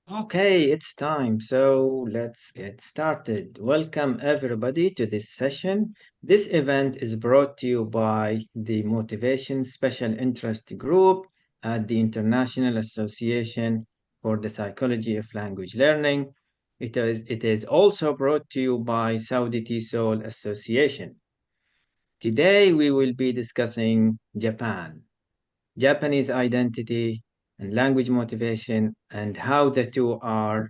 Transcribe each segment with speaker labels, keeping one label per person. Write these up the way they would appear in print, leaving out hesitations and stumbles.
Speaker 1: Okay, it's time. So let's get started. Welcome everybody to this session. This event is brought to you by the Motivation Special Interest Group at the International Association for the Psychology of Language Learning. It is also brought to you by Saudi TESOL Association. Today we will be discussing Japan, Japanese identity, and language motivation, and how the two are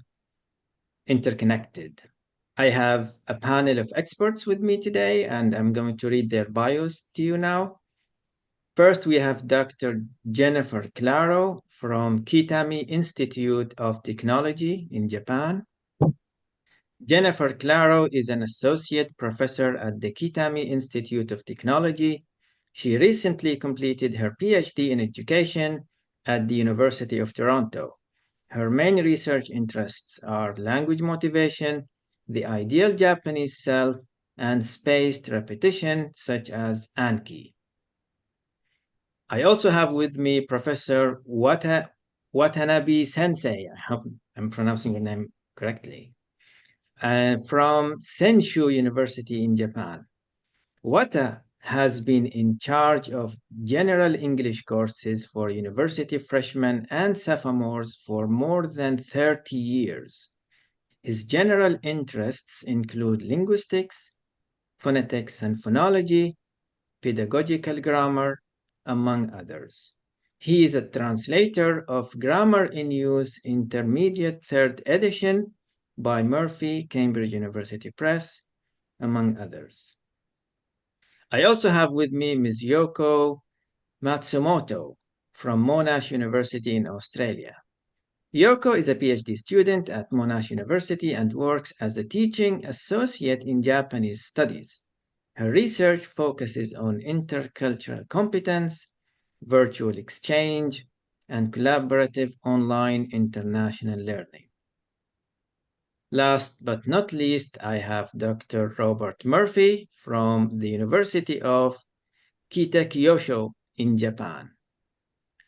Speaker 1: interconnected. I have a panel of experts with me today, and I'm going to read their bios to you now. First, we have Dr. Jennifer Claro from Kitami Institute of Technology in Japan. Jennifer Claro is an associate professor at the Kitami Institute of Technology. She recently completed her Ph.D. in education at the University of Toronto. Her main research interests are language motivation, the ideal Japanese self, and spaced repetition, such as ANKI. I also have with me Professor Watanabe Sensei. I hope I'm pronouncing your name correctly. From Senshu University in Japan. Wata has been in charge of general English courses for university freshmen and sophomores for more than 30 years. His general interests include linguistics, phonetics and phonology, pedagogical grammar, among others. He is a translator of Grammar in Use Intermediate Third Edition by Murphy, Cambridge University Press, among others. I also have with me Ms. Yoko Matsumoto from Monash University in Australia. Yoko is a PhD student at Monash University and works as a teaching associate in Japanese studies. Her research focuses on intercultural competence, virtual exchange, and collaborative online international learning. Last but not least, I have Dr. Robert Murphy from the University of Kitakyosho in Japan.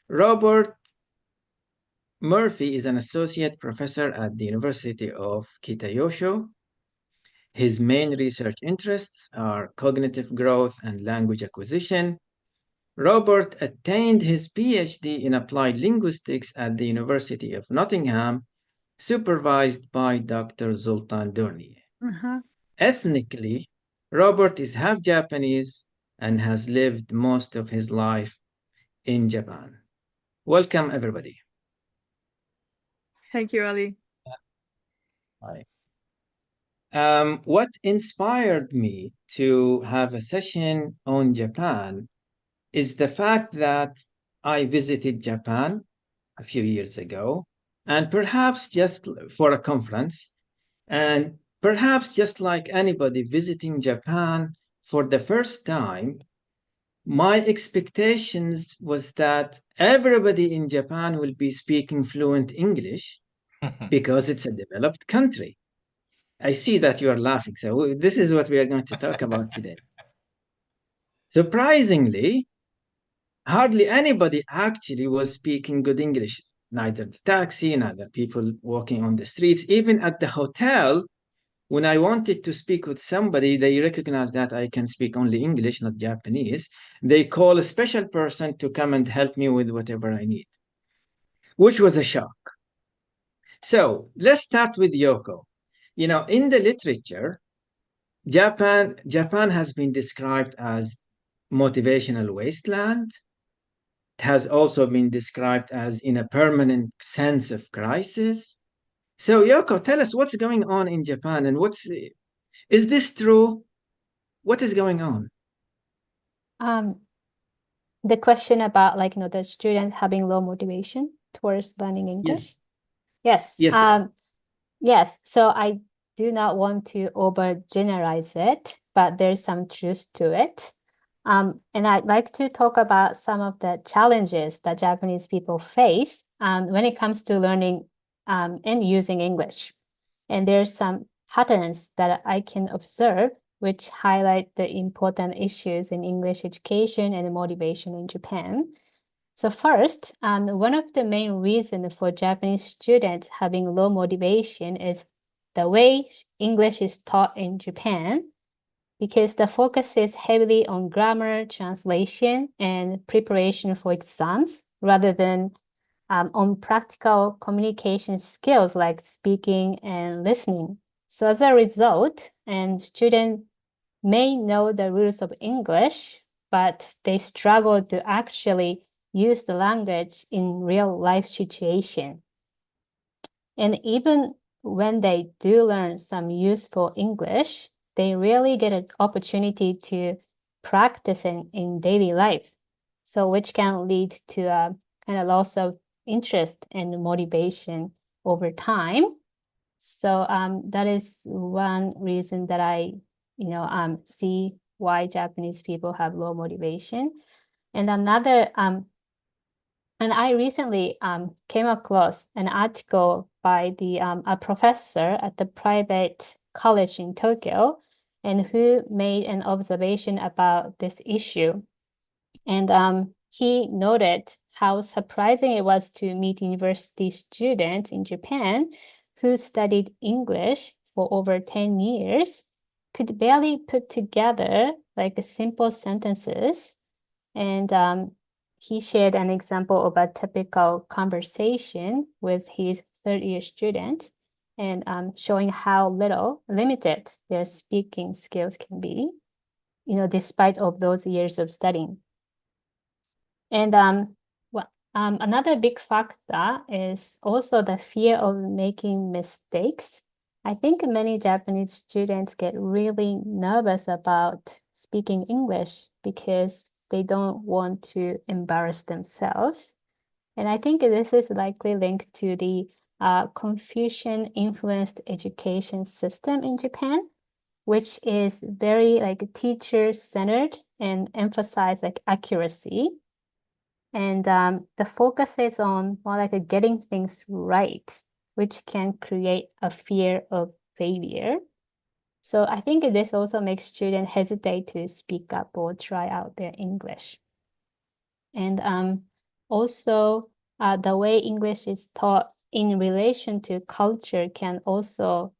Speaker 1: Robert Murphy is an associate professor at the University of Kitayosho. His main research interests are cognitive growth and language acquisition. Robert attained his PhD in applied linguistics at the University of Nottingham, supervised by Dr. Zoltan Dornier. Ethnically, Robert is half Japanese and has lived most of his life in Japan. Welcome, everybody.
Speaker 2: Thank you, Ali.
Speaker 1: Hi. What inspired me to have a session on Japan is the fact that I visited Japan a few years ago, and perhaps just for a conference, and perhaps just like anybody visiting Japan for the first time, my expectations was that everybody in Japan will be speaking fluent English because it's a developed country. I see that you are laughing. So this is what we are going to talk about today. Surprisingly, hardly anybody actually was speaking good English. Neither the taxi, neither people walking on the streets, even at the hotel. When I wanted to speak with somebody, they recognize that I can speak only English, not Japanese. They call a special person to come and help me with whatever I need, which was a shock. So let's start with Yoko. You know, in the literature, Japan has been described as motivational wasteland. It has also been described as in a permanent sense of crisis. So Yoko, tell us what's going on in Japan and is this true? What is going on?
Speaker 3: The question about the student having low motivation towards learning English. Yes. Yes. So I do not want to overgeneralize it, but there's some truth to it. And I'd like to talk about some of the challenges that Japanese people face when it comes to learning and using English. And there's some patterns that I can observe which highlight the important issues in English education and motivation in Japan. So first, one of the main reasons for Japanese students having low motivation is the way English is taught in Japan, because the focus is heavily on grammar, translation, and preparation for exams, rather than on practical communication skills like speaking and listening. So as a result, and students may know the rules of English, but they struggle to actually use the language in real life situation. And even when they do learn some useful English, they rarely get an opportunity to practice in daily life. So which can lead to a kind of loss of interest and motivation over time. So that is one reason that I, see why Japanese people have low motivation. And another, and I recently came across an article by a professor at the private college in Tokyo, and who made an observation about this issue. And he noted how surprising it was to meet university students in Japan who studied English for over 10 years, could barely put together like simple sentences. And he shared an example of a typical conversation with his third-year student, and showing how limited their speaking skills can be, despite of those years of studying. And another big factor is also the fear of making mistakes. I think many Japanese students get really nervous about speaking English because they don't want to embarrass themselves. And I think this is likely linked to the Confucian-influenced education system in Japan, which is very like teacher-centered and emphasize like accuracy. And the focus is on more like getting things right, which can create a fear of failure. So I think this also makes students hesitate to speak up or try out their English. And also the way English is taught in relation to culture can also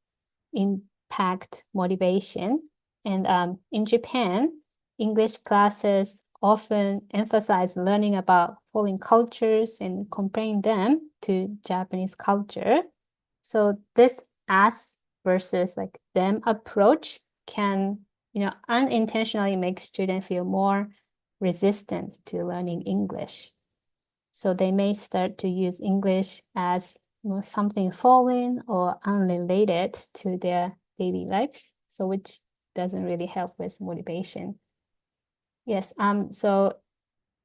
Speaker 3: impact motivation. And in Japan, English classes often emphasize learning about foreign cultures and comparing them to Japanese culture. So this us versus like them approach can, unintentionally make students feel more resistant to learning English. So they may start to use English as something foreign or unrelated to their daily lives, so which doesn't really help with motivation. Yes, so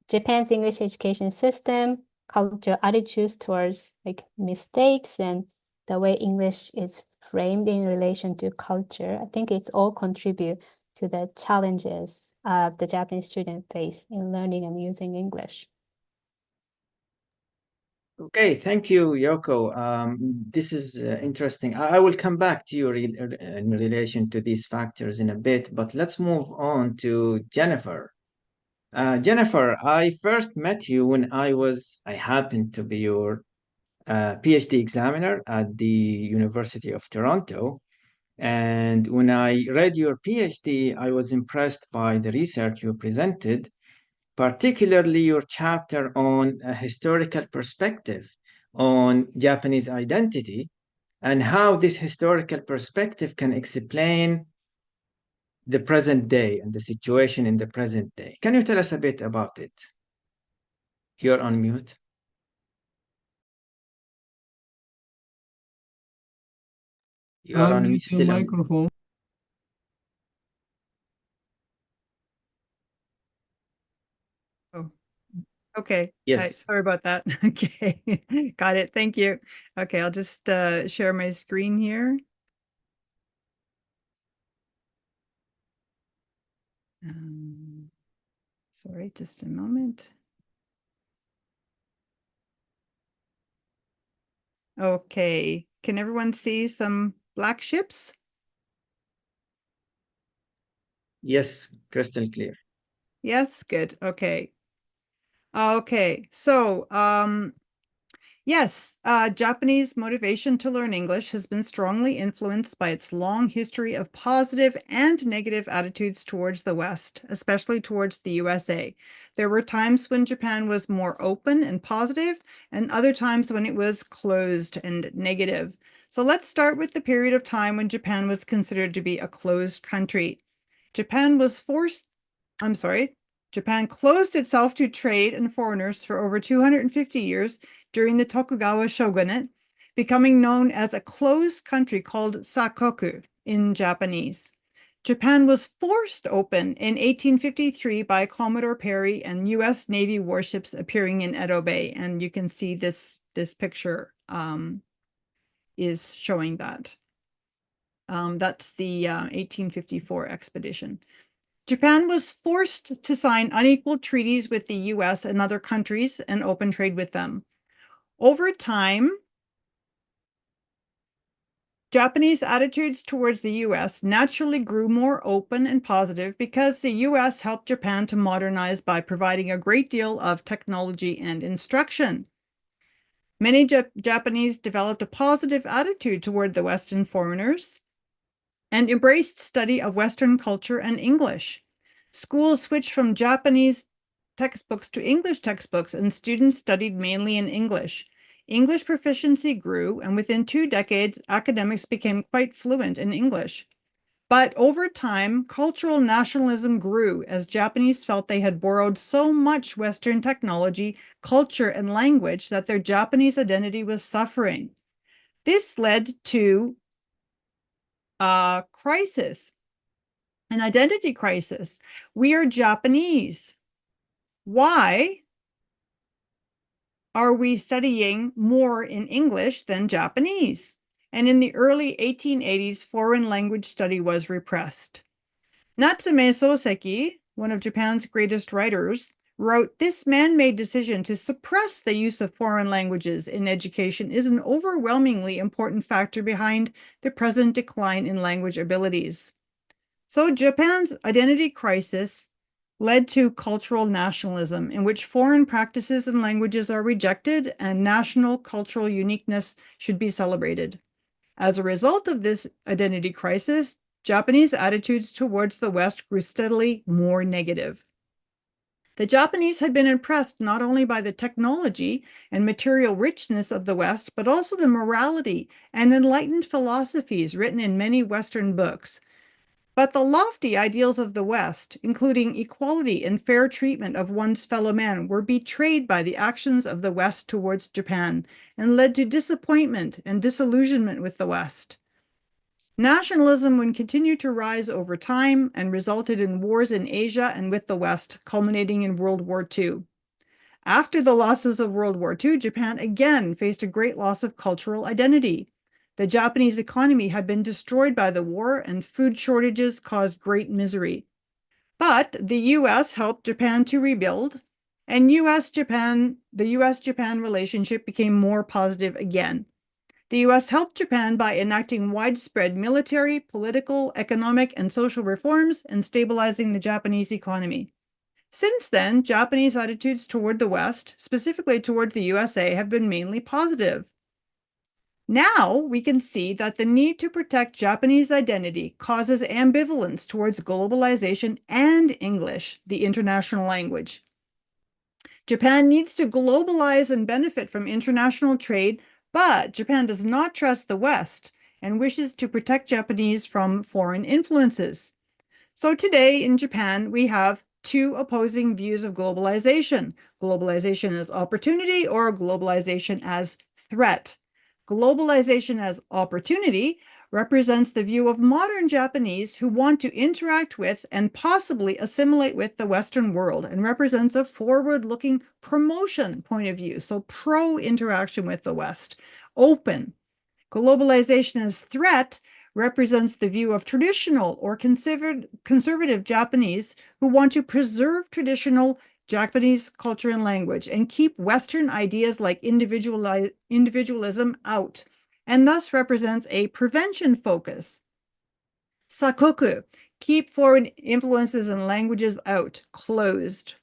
Speaker 3: Japan's English education system, cultural attitudes towards like mistakes, and the way English is framed in relation to culture, I think it's all contribute to the challenges the Japanese students face in learning and using English.
Speaker 1: Okay, thank you, Yoko. This is interesting. I will come back to you in relation to these factors in a bit, but let's move on to Jennifer. Jennifer, I first met you when I happened to be your PhD examiner at the University of Toronto. And when I read your PhD, I was impressed by the research you presented, particularly your chapter on a historical perspective on Japanese identity and how this historical perspective can explain the present day and the situation in the present day. Can you tell us a bit about it? You're on mute. You are on still on
Speaker 2: microphone. Oh, okay.
Speaker 1: Yes.
Speaker 2: Sorry about that. Okay, got it. Thank you. Okay, I'll just share my screen here. Sorry, just a moment. Okay, can everyone see some black ships?
Speaker 1: Yes, crystal clear.
Speaker 2: Yes, good. Okay. Okay, so yes, Japanese motivation to learn English has been strongly influenced by its long history of positive and negative attitudes towards the West, especially towards the USA. There were times when Japan was more open and positive, and other times when it was closed and negative. So let's start with the period of time when Japan was considered to be a closed country. Japan closed itself to trade and foreigners for over 250 years during the Tokugawa shogunate, becoming known as a closed country called Sakoku in Japanese. Japan was forced open in 1853 by Commodore Perry and U.S. Navy warships appearing in Edo Bay. And you can see this picture is showing that. That's the 1854 expedition. Japan was forced to sign unequal treaties with the US and other countries and open trade with them. Over time, Japanese attitudes towards the US naturally grew more open and positive because the US helped Japan to modernize by providing a great deal of technology and instruction. Many Japanese developed a positive attitude toward the Western foreigners and embraced study of Western culture and English. Schools switched from Japanese textbooks to English textbooks, and students studied mainly in English. English proficiency grew, and within 2 decades, academics became quite fluent in English. But over time, cultural nationalism grew as Japanese felt they had borrowed so much Western technology, culture, and language that their Japanese identity was suffering. This led to a crisis, an identity crisis. We are Japanese. Why are we studying more in English than Japanese? And in the early 1880s, foreign language study was repressed. Natsume Soseki, one of Japan's greatest writers, wrote, "This man-made decision to suppress the use of foreign languages in education is an overwhelmingly important factor behind the present decline in language abilities." So Japan's identity crisis led to cultural nationalism, in which foreign practices and languages are rejected and national cultural uniqueness should be celebrated. As a result of this identity crisis, Japanese attitudes towards the West grew steadily more negative. The Japanese had been impressed not only by the technology and material richness of the West, but also the morality and enlightened philosophies written in many Western books. But the lofty ideals of the West, including equality and fair treatment of one's fellow man, were betrayed by the actions of the West towards Japan and led to disappointment and disillusionment with the West. Nationalism would continue to rise over time and resulted in wars in Asia and with the West, culminating in World War II. After the losses of World War II, Japan again faced a great loss of cultural identity. The Japanese economy had been destroyed by the war, and food shortages caused great misery. But the U.S. helped Japan to rebuild, and the U.S.-Japan relationship became more positive again. The U.S. helped Japan by enacting widespread military, political, economic, and social reforms and stabilizing the Japanese economy. Since then, Japanese attitudes toward the West, specifically toward the USA, have been mainly positive. Now we can see that the need to protect Japanese identity causes ambivalence towards globalization and English, the international language. Japan needs to globalize and benefit from international trade, but Japan does not trust the West and wishes to protect Japanese from foreign influences. So today in Japan, we have 2 opposing views of globalization: globalization as opportunity or globalization as threat. Globalization as opportunity represents the view of modern Japanese who want to interact with and possibly assimilate with the Western world, and represents a forward-looking promotion point of view, so pro-interaction with the West, open. Globalization as threat represents the view of traditional or conservative Japanese who want to preserve traditional Japanese culture and language and keep Western ideas like individualism out, and thus represents a prevention focus. Sakoku, keep foreign influences and languages out, closed.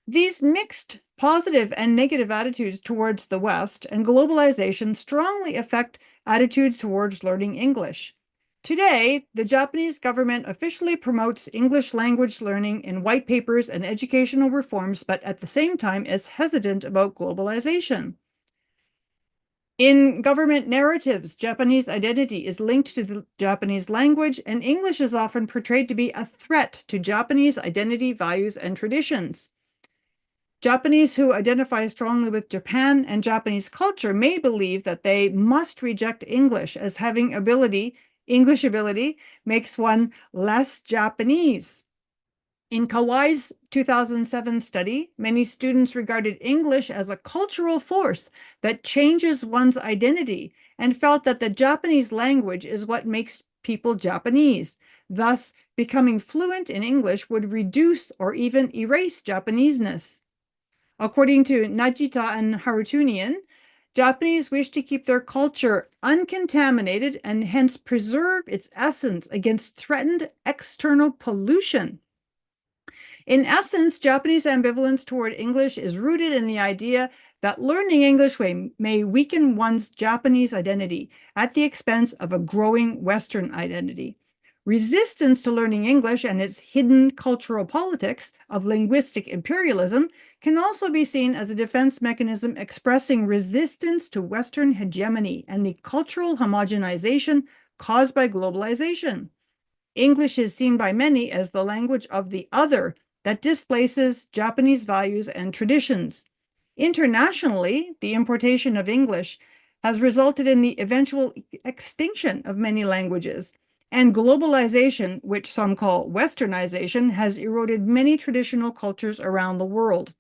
Speaker 2: These mixed positive and negative attitudes towards the West and globalization strongly affect attitudes towards learning English. Today, the Japanese government officially promotes English language learning in white papers and educational reforms, but at the same time is hesitant about globalization. In government narratives, Japanese identity is linked to the Japanese language, and English is often portrayed to be a threat to Japanese identity, values, and traditions. Japanese who identify strongly with Japan and Japanese culture may believe that they must reject English as having English ability makes one less Japanese. In Kawai's 2007 study, many students regarded English as a cultural force that changes one's identity and felt that the Japanese language is what makes people Japanese. Thus, becoming fluent in English would reduce or even erase Japaneseness. According to Najita and Harutunian, Japanese wish to keep their culture uncontaminated and hence preserve its essence against threatened external pollution. In essence, Japanese ambivalence toward English is rooted in the idea that learning English may weaken one's Japanese identity at the expense of a growing Western identity. Resistance to learning English and its hidden cultural politics of linguistic imperialism can also be seen as a defense mechanism expressing resistance to Western hegemony and the cultural homogenization caused by globalization. English is seen by many as the language of the other that displaces Japanese values and traditions. Internationally, the importation of English has resulted in the eventual extinction of many languages, and globalization, which some call westernization, has eroded many traditional cultures around the world.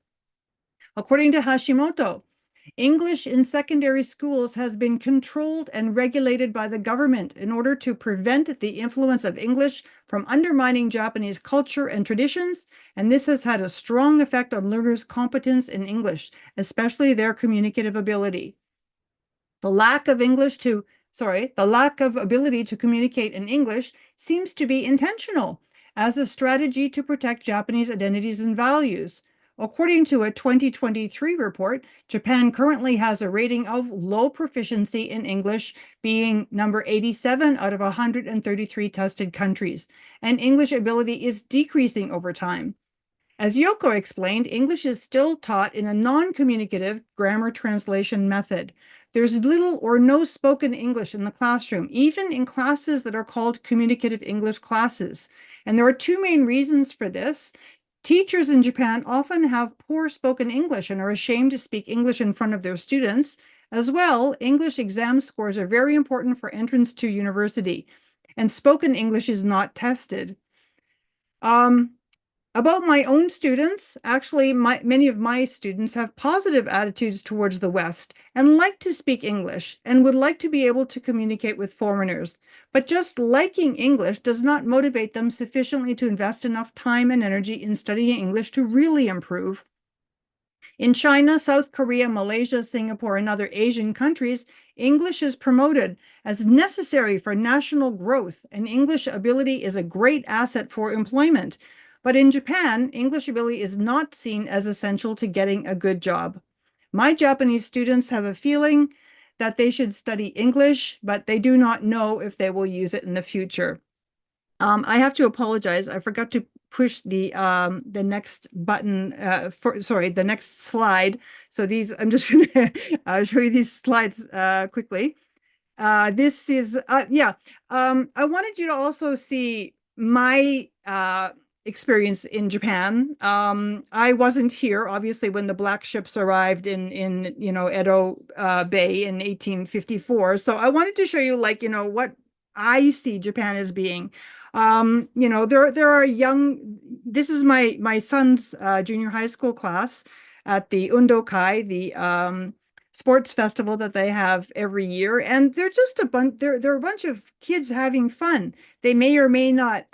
Speaker 2: According to Hashimoto, English in secondary schools has been controlled and regulated by the government in order to prevent the influence of English from undermining Japanese culture and traditions, and this has had a strong effect on learners' competence in English, especially their communicative ability. The lack of ability to communicate in English seems to be intentional as a strategy to protect Japanese identities and values. According to a 2023 report, Japan currently has a rating of low proficiency in English, being number 87 out of 133 tested countries, and English ability is decreasing over time. As Yoko explained, English is still taught in a non-communicative grammar translation method. There's little or no spoken English in the classroom, even in classes that are called communicative English classes. And there are two main reasons for this. Teachers in Japan often have poor spoken English and are ashamed to speak English in front of their students. As well, English exam scores are very important for entrance to university, and spoken English is not tested. About my own students, actually, many of my students have positive attitudes towards the West and like to speak English and would like to be able to communicate with foreigners. But just liking English does not motivate them sufficiently to invest enough time and energy in studying English to really improve. In China, South Korea, Malaysia, Singapore, and other Asian countries, English is promoted as necessary for national growth, and English ability is a great asset for employment. But in Japan, English ability is not seen as essential to getting a good job. My Japanese students have a feeling that they should study English, but they do not know if they will use it in the future. I have to apologize. I forgot to push the next button the next slide. So I'm just going to show you these slides quickly. This is I wanted you to also see my experience in Japan. I wasn't here, obviously, when the black ships arrived in Edo Bay in 1854. So I wanted to show you, what I see Japan as being. There are young. This is my son's junior high school class at the Undokai, the sports festival that they have every year, and they're just a bunch. They're a bunch of kids having fun. They may or may not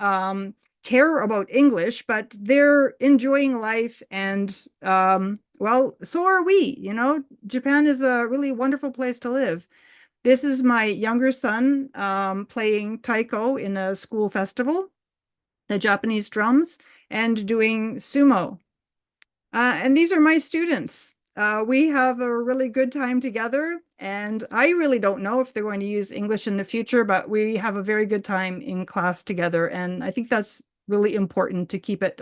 Speaker 2: care about English, but they're enjoying life, and well, so are we. Japan is a really wonderful place to live. This is my younger son playing taiko in a school festival, the Japanese drums, and doing sumo. And these are my students. We have a really good time together, and I really don't know if they're going to use English in the future, but we have a very good time in class together. And I think that's really important to keep it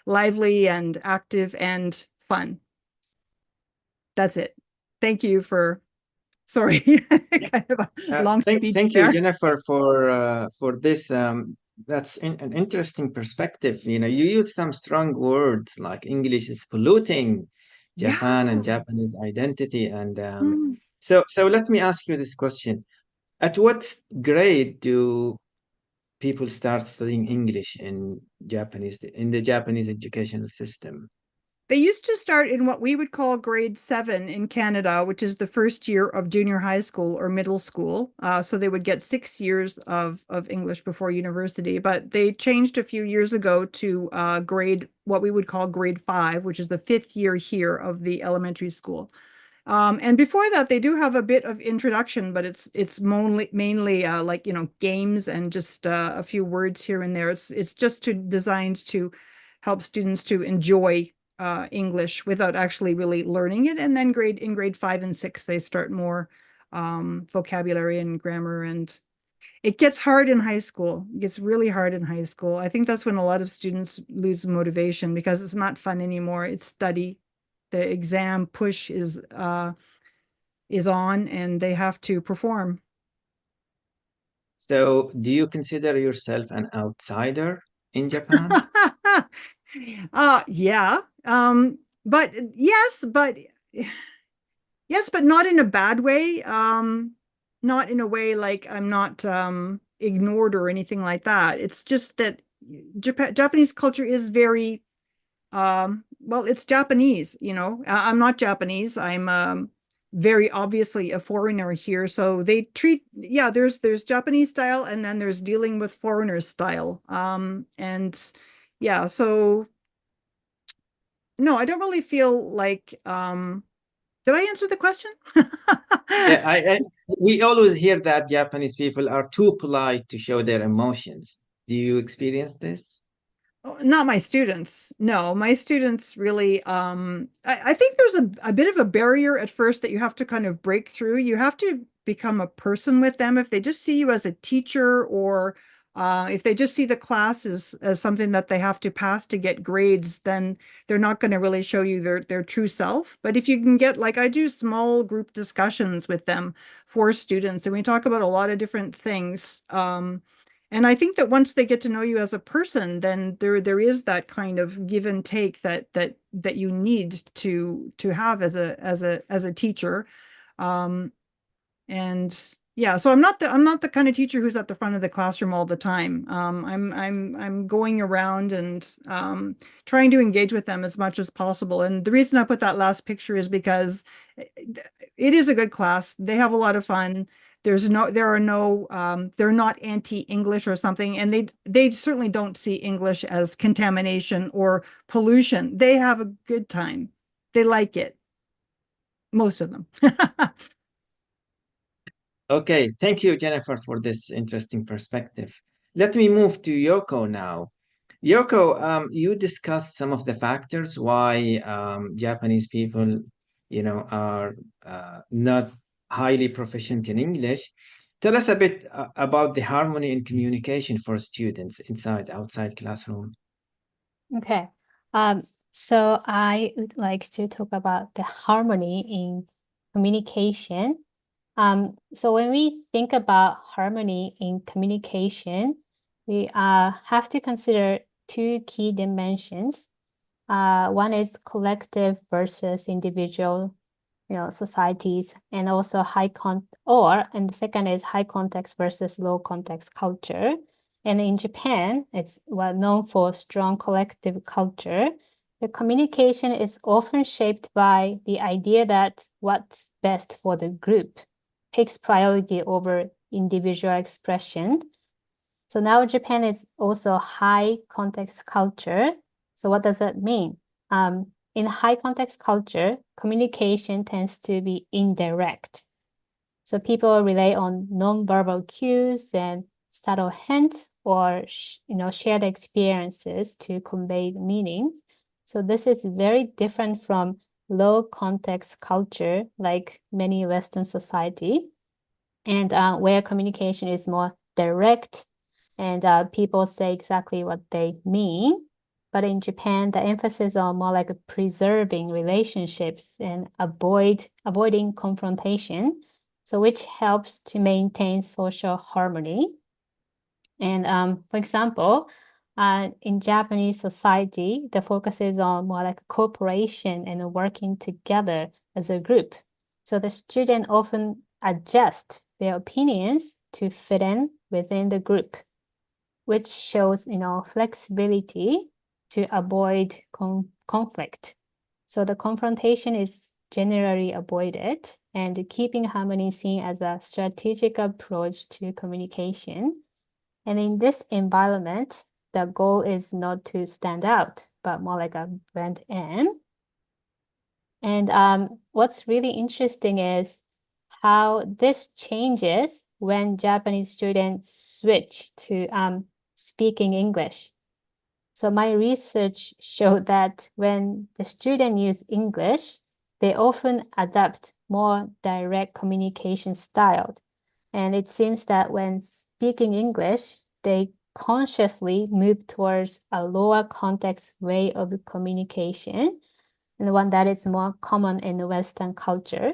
Speaker 2: lively and active and fun. That's it. Thank you for, sorry, kind of a long speech
Speaker 1: Thank you,
Speaker 2: there.
Speaker 1: Jennifer, for this. That's an interesting perspective. You know, you use some strong words like English is polluting Japan and
Speaker 2: Yeah.
Speaker 1: Japanese identity, and
Speaker 2: Mm.
Speaker 1: so let me ask you this question: at what grade do people start studying English in the Japanese educational system?
Speaker 2: They used to start in what we would call grade 7 in Canada, which is the first year of junior high school or middle school. So they would get 6 years of English before university. But they changed a few years ago to what we would call grade 5, which is the 5th year here of the elementary school. And before that, they do have a bit of introduction, but it's mainly like, games and just a few words here and there. It's just designed to help students to enjoy English without actually really learning it. And then in grade 5 and 6, they start more vocabulary and grammar. And it gets hard in high school. It gets really hard in high school. I think that's when a lot of students lose motivation because it's not fun anymore. It's study. The exam push is on and they have to perform.
Speaker 1: So, do you consider yourself an outsider in Japan?
Speaker 2: Yeah. But yes, but not in a bad way. Not in a way like I'm not ignored or anything like that. It's just that Japanese culture is very well, it's Japanese, I'm not Japanese. I'm very obviously a foreigner here. So they yeah, there's Japanese style and then there's dealing with foreigners style. And yeah, so no, I don't really feel like did I answer the question?
Speaker 1: Yeah, we always hear that Japanese people are too polite to show their emotions. Do you experience this?
Speaker 2: Not my students. No, my students really, I think there's a bit of a barrier at first that you have to kind of break through. You have to become a person with them. If they just see you as a teacher or if they just see the class as something that they have to pass to get grades, then they're not going to really show you their true self. But if you can get, like I do small group discussions with them for students, and we talk about a lot of different things. And I think that once they get to know you as a person, then there is that kind of give and take that you need to have as a teacher. Um, and yeah, so I'm not the kind of teacher who's at the front of the classroom all the time. I'm going around and trying to engage with them as much as possible. And the reason I put that last picture is because it is a good class. They have a lot of fun. There are no, they're not anti-English or something, and they certainly don't see English as contamination or pollution. They have a good time. They like it, most of them.
Speaker 1: Okay, thank you, Jennifer, for this interesting perspective. Let me move to Yoko now. Yoko, you discussed some of the factors why Japanese people, are not highly proficient in English. Tell us a bit about the harmony in communication for students inside, outside classroom.
Speaker 3: Okay. So I would like to talk about the harmony in communication. So when we think about harmony in communication, we have to consider two key dimensions. One is collective versus individual, societies, and also and the second is high context versus low context culture. And in Japan, it's well known for strong collective culture. The communication is often shaped by the idea that what's best for the group takes priority over individual expression. So now Japan is also high context culture. So what does that mean? In high context culture, communication tends to be indirect. So people rely on nonverbal cues and subtle hints or shared experiences to convey meanings. So this is very different from low context culture, like many Western society, and where communication is more direct and people say exactly what they mean. But in Japan, the emphasis on more like preserving relationships and avoiding confrontation, so which helps to maintain social harmony. And for example, in Japanese society, the focus is on more like cooperation and working together as a group. So the student often adjust their opinions to fit in within the group, which shows, flexibility to avoid conflict. So the confrontation is generally avoided, and keeping harmony seen as a strategic approach to communication. And in this environment, the goal is not to stand out, but more like a blend in. And what's really interesting is how this changes when Japanese students switch to speaking English. So my research showed that when the student use English, they often adopt more direct communication style. And it seems that when speaking English, they consciously move towards a lower context way of communication, and one that is more common in the Western culture,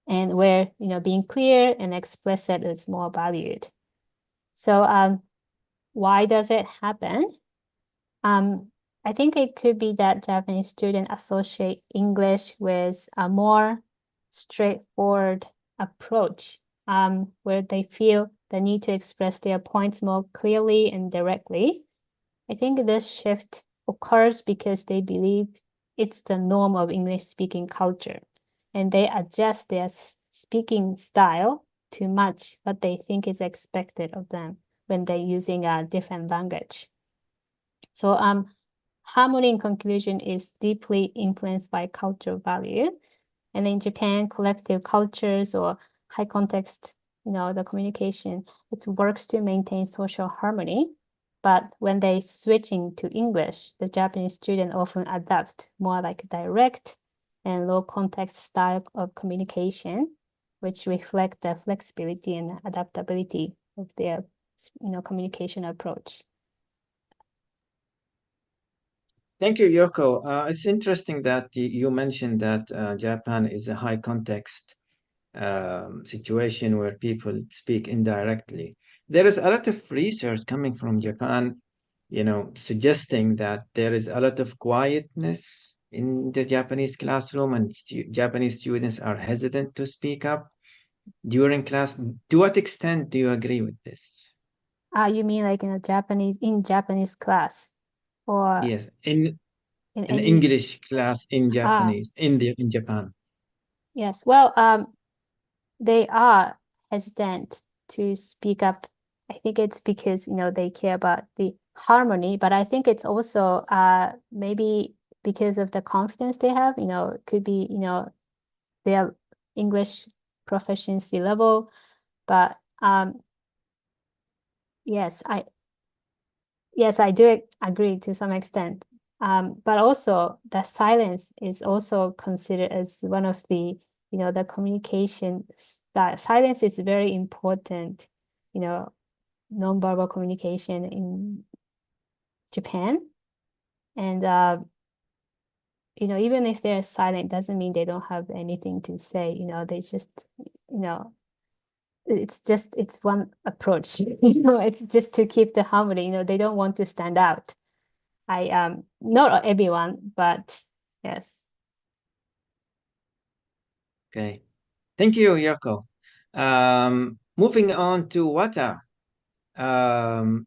Speaker 3: and where being clear and explicit is more valued. So why does it happen? I think it could be that Japanese students associate English with a more straightforward approach, where they feel the need to express their points more clearly and directly. I think this shift occurs because they believe it's the norm of English-speaking culture, and they adjust their speaking style to match what they think is expected of them when they're using a different language. So harmony in conclusion is deeply influenced by cultural value. And in Japan, collective cultures or high context, the communication, it works to maintain social harmony. But when they switching to English, the Japanese student often adapt more like direct and low context style of communication, which reflect the flexibility and adaptability of their, communication approach.
Speaker 1: Thank you, Yoko. It's interesting that you mentioned that Japan is a high context situation where people speak indirectly. There is a lot of research coming from Japan, suggesting that there is a lot of quietness in the Japanese classroom, and Japanese students are hesitant to speak up during class. To what extent do you agree with this?
Speaker 3: You mean like in Japanese class, or
Speaker 1: Yes, in
Speaker 3: in
Speaker 1: an
Speaker 3: any?
Speaker 1: English class in Japanese in Japan.
Speaker 3: Yes. Well, they are hesitant to speak up. I think it's because they care about the harmony, but I think it's also maybe because of the confidence they have. It could be their English proficiency level, but yes, I do agree to some extent. But also the silence is also considered as one of the, the communication style. Silence is very important, nonverbal communication in Japan. And, even if they're silent, doesn't mean they don't have anything to say, they just, it's one approach, it's just to keep the harmony, they don't want to stand out. Not everyone, but yes.
Speaker 1: Okay. Thank you, Yoko. Moving on to Wata.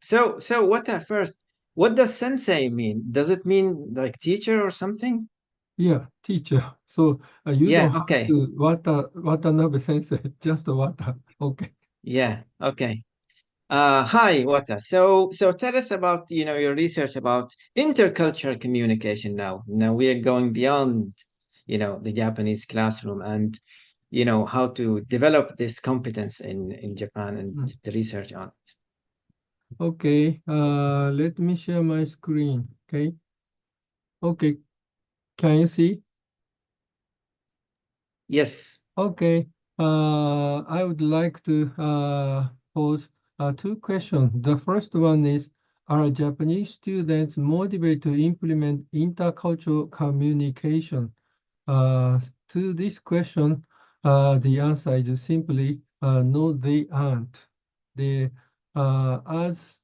Speaker 1: So Wata first. What does sensei mean? Does it mean like teacher or something?
Speaker 4: Yeah, teacher. So you
Speaker 1: Yeah,
Speaker 4: don't have
Speaker 1: okay.
Speaker 4: to Watanabe sensei, just Wata. Okay.
Speaker 1: Yeah, okay. Hi, Wata. So tell us about, your research about intercultural communication now. Now we are going beyond, the Japanese classroom and, how to develop this competence in Japan and the research on it.
Speaker 4: Okay. Let me share my screen. Okay. Okay, can you see?
Speaker 1: Yes.
Speaker 4: Okay, I would like to pose two questions. The first one is, are Japanese students motivated to implement intercultural communication? To this question, the answer is simply no, they aren't. They, first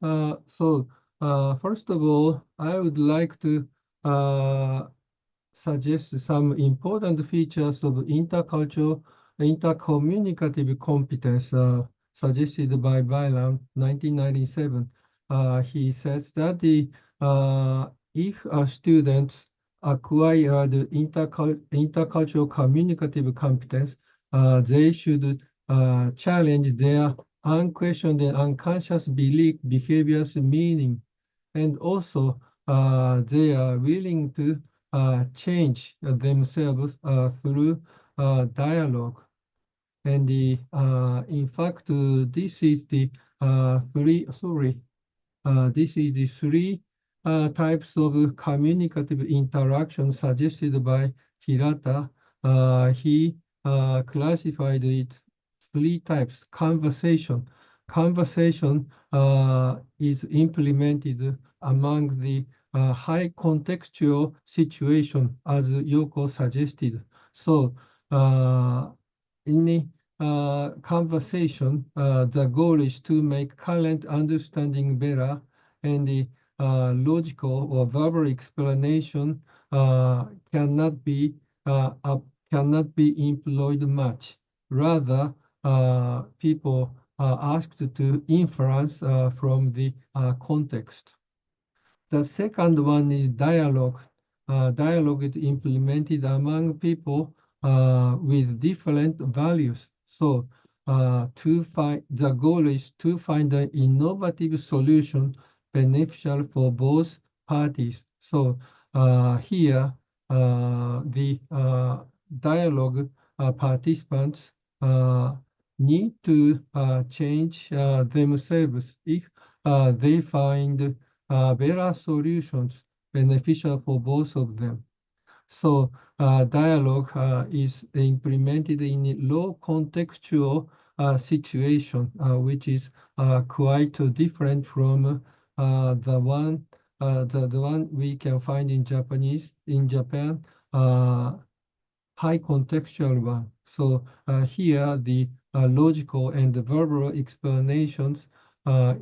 Speaker 4: of all, I would like to uh, suggest some important features of intercultural, intercommunicative competence suggested by Byram, 1997. He says that if students acquire the intercultural communicative competence, they should challenge their unquestioned and unconscious behaviors meaning, and also they are willing to change themselves through dialogue. And in fact, this is the this is the three types of communicative interaction suggested by Hirata. He classified it three types. Conversation is implemented among the high contextual situation, as Yoko suggested. So, in the conversation, the goal is to make current understanding better, and the logical or verbal explanation cannot be cannot be employed much. Rather, people are asked to inference from the context. The second one is dialogue. Dialogue is implemented among people with different values. So the goal is to find an innovative solution beneficial for both parties. So here, the dialogue participants need to change themselves if they find better solutions beneficial for both of them. So dialogue is implemented in a low contextual situation, which is quite different from the one we can find in Japan, high contextual one. So here the logical and verbal explanations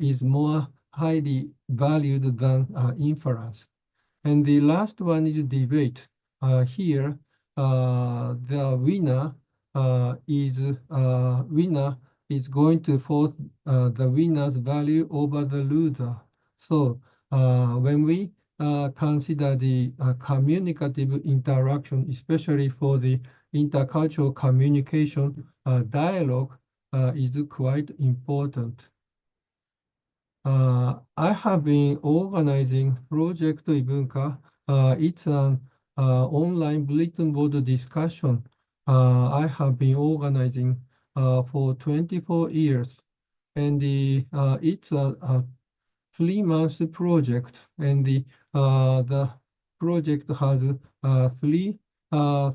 Speaker 4: is more highly valued than inference. And the last one is debate. Here, the winner is going to force the winner's value over the loser. So when we consider the communicative interaction, especially for the intercultural communication, dialogue is quite important. I have been organizing Project Ibunka. It's an online bulletin board discussion. I have been organizing for 24 years, and it's a 3 month project, and the project has three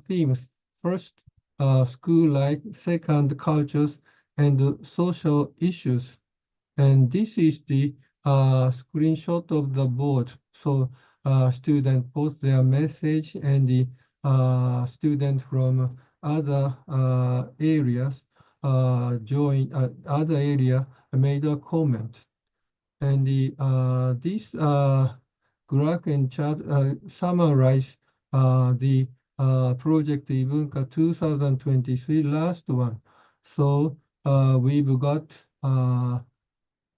Speaker 4: themes. First, school life. Second, cultures and social issues. And this is the screenshot of the board. So student post their message, and the student from other areas join other area made a comment. And this graph and chart summarize the project Ibunka 2023 last one. So we've got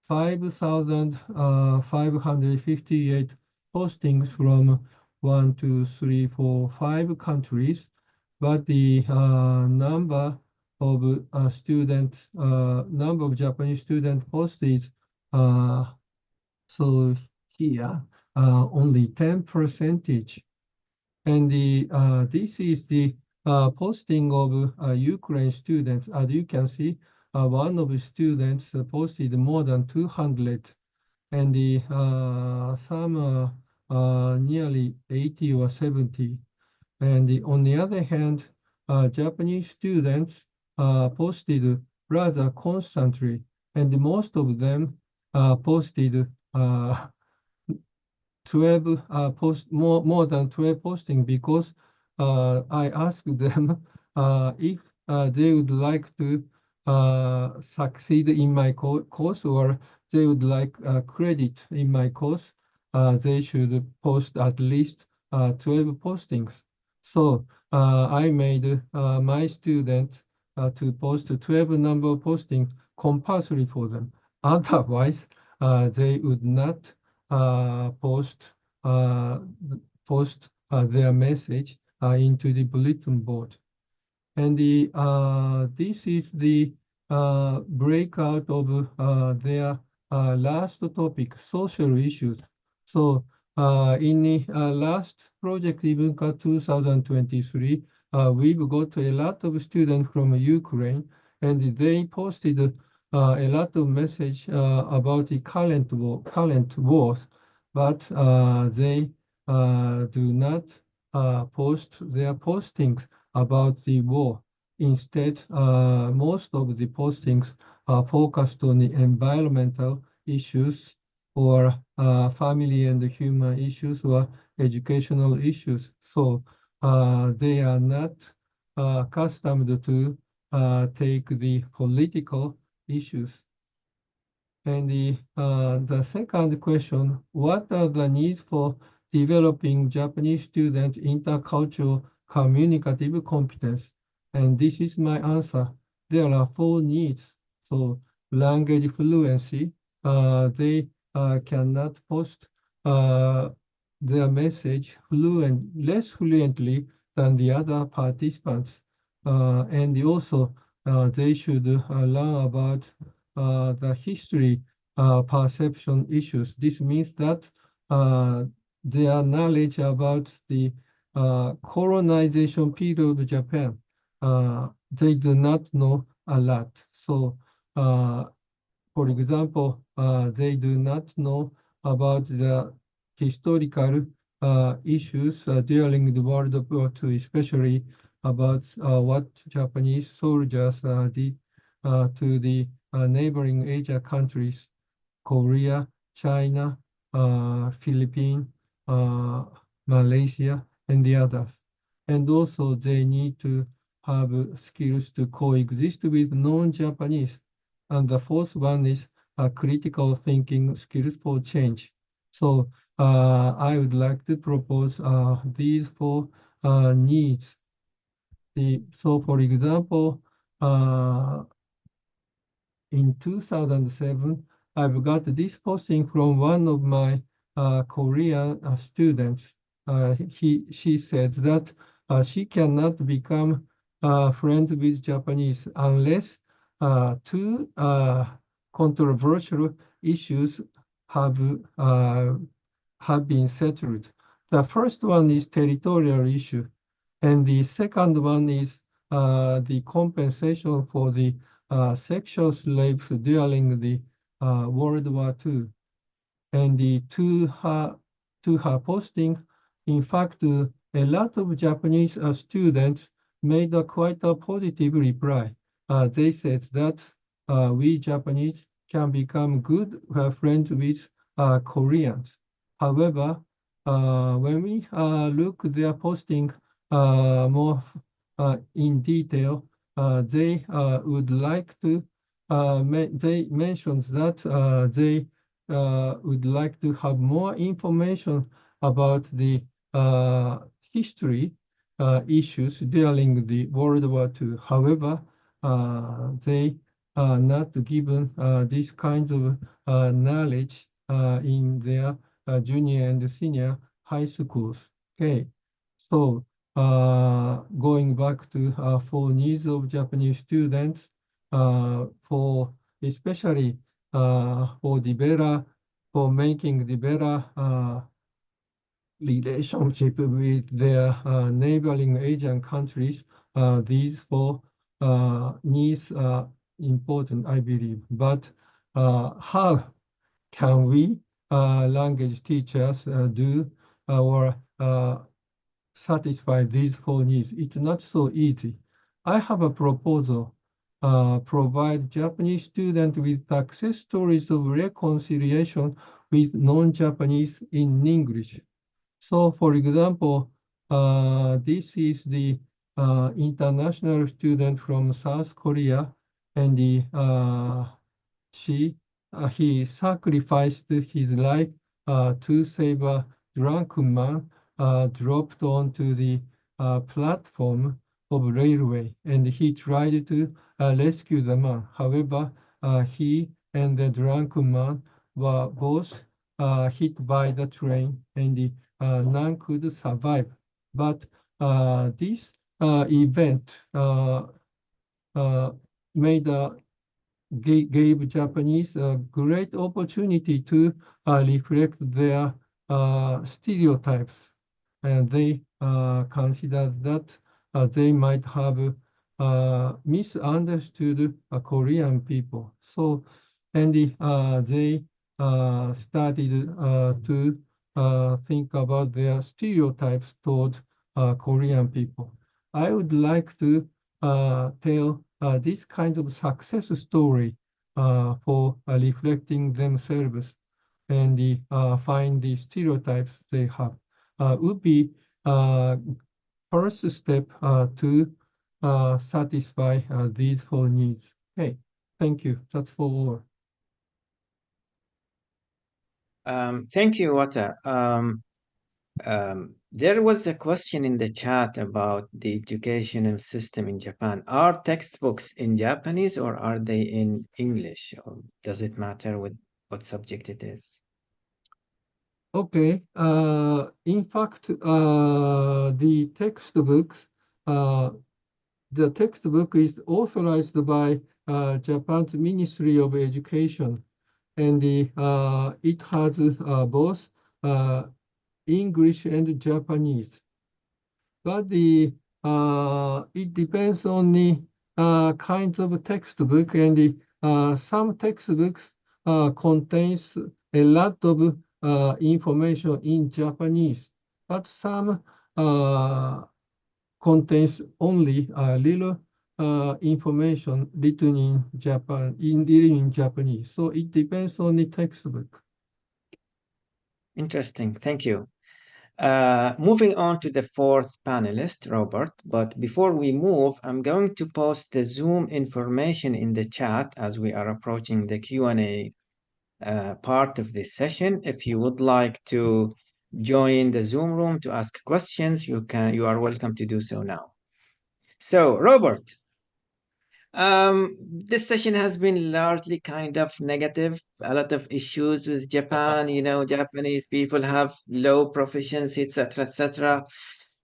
Speaker 4: 5,558 postings from 1, 2, 3, 4, 5 countries, but the number of number of Japanese student posted, so here only 10%. And this is the posting of Ukraine students. As you can see, one of the students posted more than 200, and the some nearly 80 or 70. And on the other hand, Japanese students posted rather constantly, and most of them posted 12 more than 12 posting because I asked them if they would like to succeed in my course or they would like credit in my course. They should post at least 12 postings. So I made my students to post 12 number of postings compulsory for them. Otherwise, they would not post their message into the bulletin board. And this is the breakout of their last topic, social issues. So in the last project Ibunka 2023, we've got a lot of students from Ukraine, and they posted a lot of message about the current wars, but they do not post their postings about the war. Instead, most of the postings are focused on the environmental issues or family and human issues or educational issues. So they are not accustomed to take the political issues. And the second question, what are the needs for developing Japanese students' intercultural communicative competence? And this is my answer. There are 4 needs. So language fluency, they cannot post their message less fluently than the other participants. And also they should learn about the history perception issues. This means that their knowledge about the colonization period of Japan, they do not know a lot. So, for example, they do not know about the historical issues during the World War II, especially about what Japanese soldiers did to the neighboring Asia countries, Korea, China, Philippines, Malaysia, and the others. And also they need to have skills to coexist with non-Japanese. And the fourth one is critical thinking skills for change. So I would like to propose these 4 needs. So for example, in 2007, I've got this posting from one of my Korean students. She said that she cannot become friends with Japanese unless 2 controversial issues have been settled. The first one is territorial issue, and the second one is the compensation for the sexual slaves during the World War II. And to her posting, in fact, a lot of Japanese students made quite a positive reply. They said that we Japanese can become good friends with Koreans. However, when we look their posting more in detail, they would like to, they mentioned that they would like to have more information about the history issues during the World War II. However, they are not given this kind of knowledge in their junior and senior high schools. Okay, so going back to for needs of Japanese students, for especially for making the better relationship with their neighboring Asian countries, these 4 needs are important, I believe. But how can we language teachers do or satisfy these four needs. It's not so easy. I have a proposal. Provide Japanese students with success stories of reconciliation with non-Japanese in English. So, for example, this is the international student from South Korea, and he sacrificed his life to save a drunken man dropped onto the platform of railway, and he tried to rescue the man. However, he and the drunken man were both hit by the train, and none could survive. But this event made gave Japanese a great opportunity to reflect their stereotypes, and they considered that they might have misunderstood Korean people. So, and they started to think about their stereotypes toward Korean people. I would like to tell this kind of success story for reflecting themselves and find the stereotypes they have would be first step to satisfy these four needs. Okay, thank you. That's for all.
Speaker 1: Thank you, Wata. There was a question in the chat about the educational system in Japan. Are textbooks in Japanese or are they in English? Or does it matter with what subject it is?
Speaker 4: Okay. In fact, the textbook is authorized by Japan's Ministry of Education, and it has both English and Japanese. But it depends on the kinds of textbook, and some textbooks contains a lot of information in Japanese, but some contains only a little information written in Japanese. So it depends on the textbook.
Speaker 1: Interesting, thank you. Moving on to the fourth panelist, Robert, but before we move, I'm going to post the Zoom information in the chat as we are approaching the Q&A part of this session. If you would like to join the Zoom room to ask questions, you are welcome to do so now. So, Robert, this session has been largely kind of negative, a lot of issues with Japan. You know, Japanese people have low proficiency, etc., etc.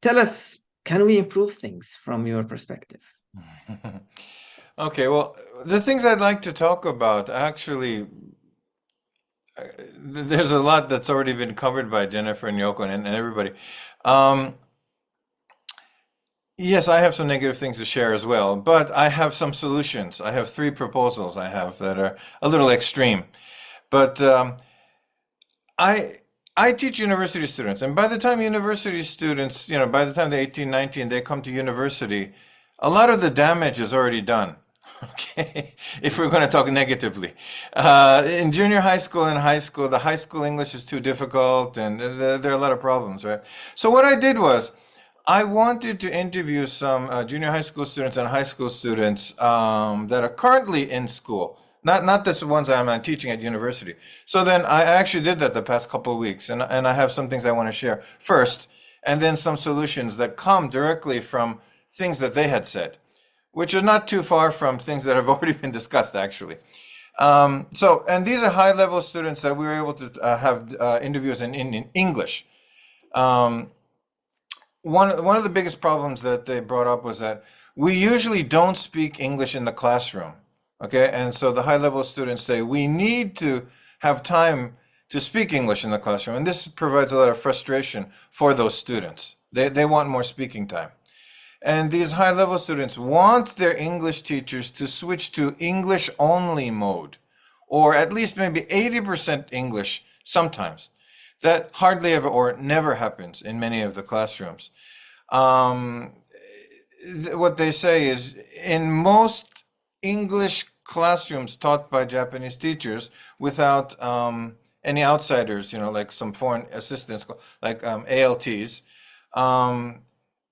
Speaker 1: Tell us, can we improve things from your perspective?
Speaker 5: Okay, well, the things I'd like to talk about, actually, there's a lot that's already been covered by Jennifer and Yoko and everybody. Yes, I have some negative things to share as well, but I have some solutions. I have 3 proposals I have that are a little extreme. But I teach university students, and by the time university students, by the time they're 18, 19, they come to university, a lot of the damage is already done. Okay, if we're going to talk negatively. In junior high school and high school, the high school English is too difficult, and there are a lot of problems, right? So what I did was, I wanted to interview some junior high school students and high school students that are currently in school. Not the ones I'm teaching at university. So then I actually did that the past couple of weeks, and I have some things I want to share first, and then some solutions that come directly from things that they had said, which are not too far from things that have already been discussed, actually. And these are high-level students that we were able to have interviews in English. One of the biggest problems that they brought up was that we usually don't speak English in the classroom. Okay, and so the high-level students say we need to have time to speak English in the classroom, and this provides a lot of frustration for those students. They want more speaking time. And these high-level students want their English teachers to switch to English-only mode, or at least maybe 80% English sometimes. That hardly ever or never happens in many of the classrooms. What they say is in most English classrooms taught by Japanese teachers without any outsiders, like some foreign assistants, like ALTs,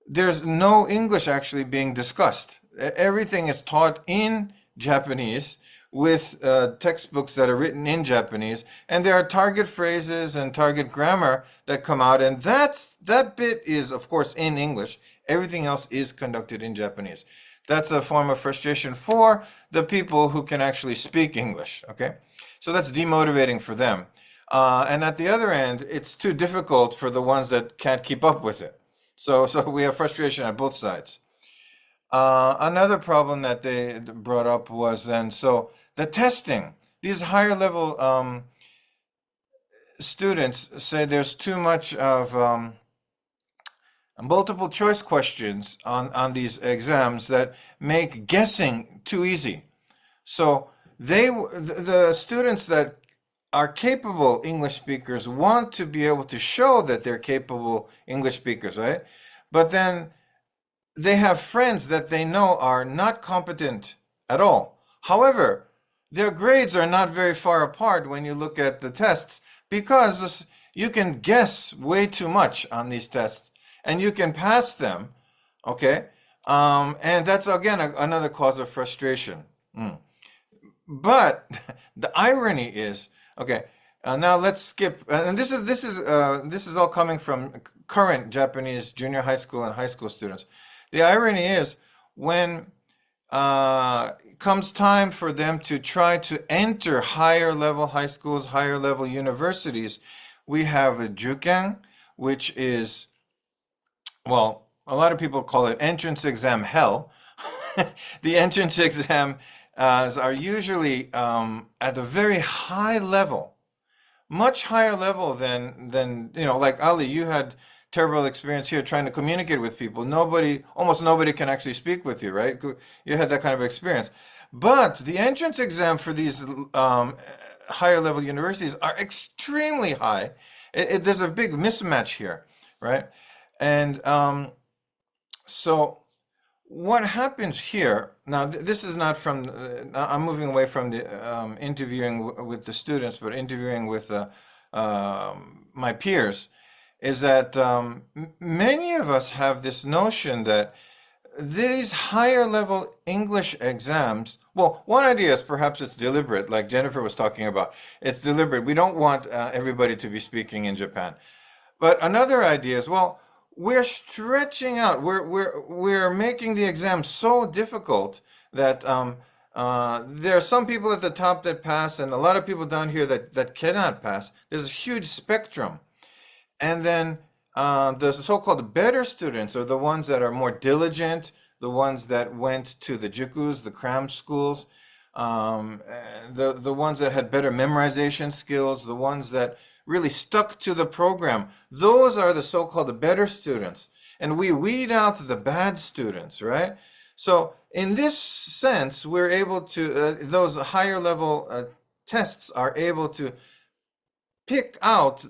Speaker 5: there's no English actually being discussed. Everything is taught in Japanese with textbooks that are written in Japanese, and there are target phrases and target grammar that come out, and that bit is, of course, in English. Everything else is conducted in Japanese. That's a form of frustration for the people who can actually speak English, okay? So that's demotivating for them. And at the other end, it's too difficult for the ones that can't keep up with it. So we have frustration on both sides. Another problem that they brought up was then, so the testing. These higher level students say there's too much of multiple choice questions on these exams that make guessing too easy. So the students that are capable English speakers want to be able to show that they're capable English speakers, right? But then they have friends that they know are not competent at all. However, their grades are not very far apart when you look at the tests because you can guess way too much on these tests and you can pass them, okay? And that's, again, another cause of frustration. But the irony is, okay, now let's skip, and this is all coming from current Japanese junior high school and high school students. The irony is when comes time for them to try to enter higher level high schools, higher level universities, we have a juken, which is, well, a lot of people call it entrance exam hell. The entrance exam are usually at a very high level, much higher level than like Ali, you had terrible experience here trying to communicate with people. Almost nobody can actually speak with you, right? You had that kind of experience. But the entrance exam for these higher level universities are extremely high. There's a big mismatch here, right? And so what happens here, now this is not from, I'm moving away from the interviewing with the students, but interviewing with my peers, is that many of us have this notion that these higher level English exams, well, one idea is perhaps it's deliberate, like Jennifer was talking about. It's deliberate. We don't want everybody to be speaking in Japan. But another idea is, well, we're stretching out. We're making the exam so difficult that there are some people at the top that pass, and a lot of people down here that cannot pass. There's a huge spectrum. And then the so-called better students are the ones that are more diligent, the ones that went to the jukus, the cram schools, the ones that had better memorization skills, the ones that really stuck to the program. Those are the so-called better students. And we weed out the bad students, right? So in this sense, we're able to, those higher level tests are able to pick out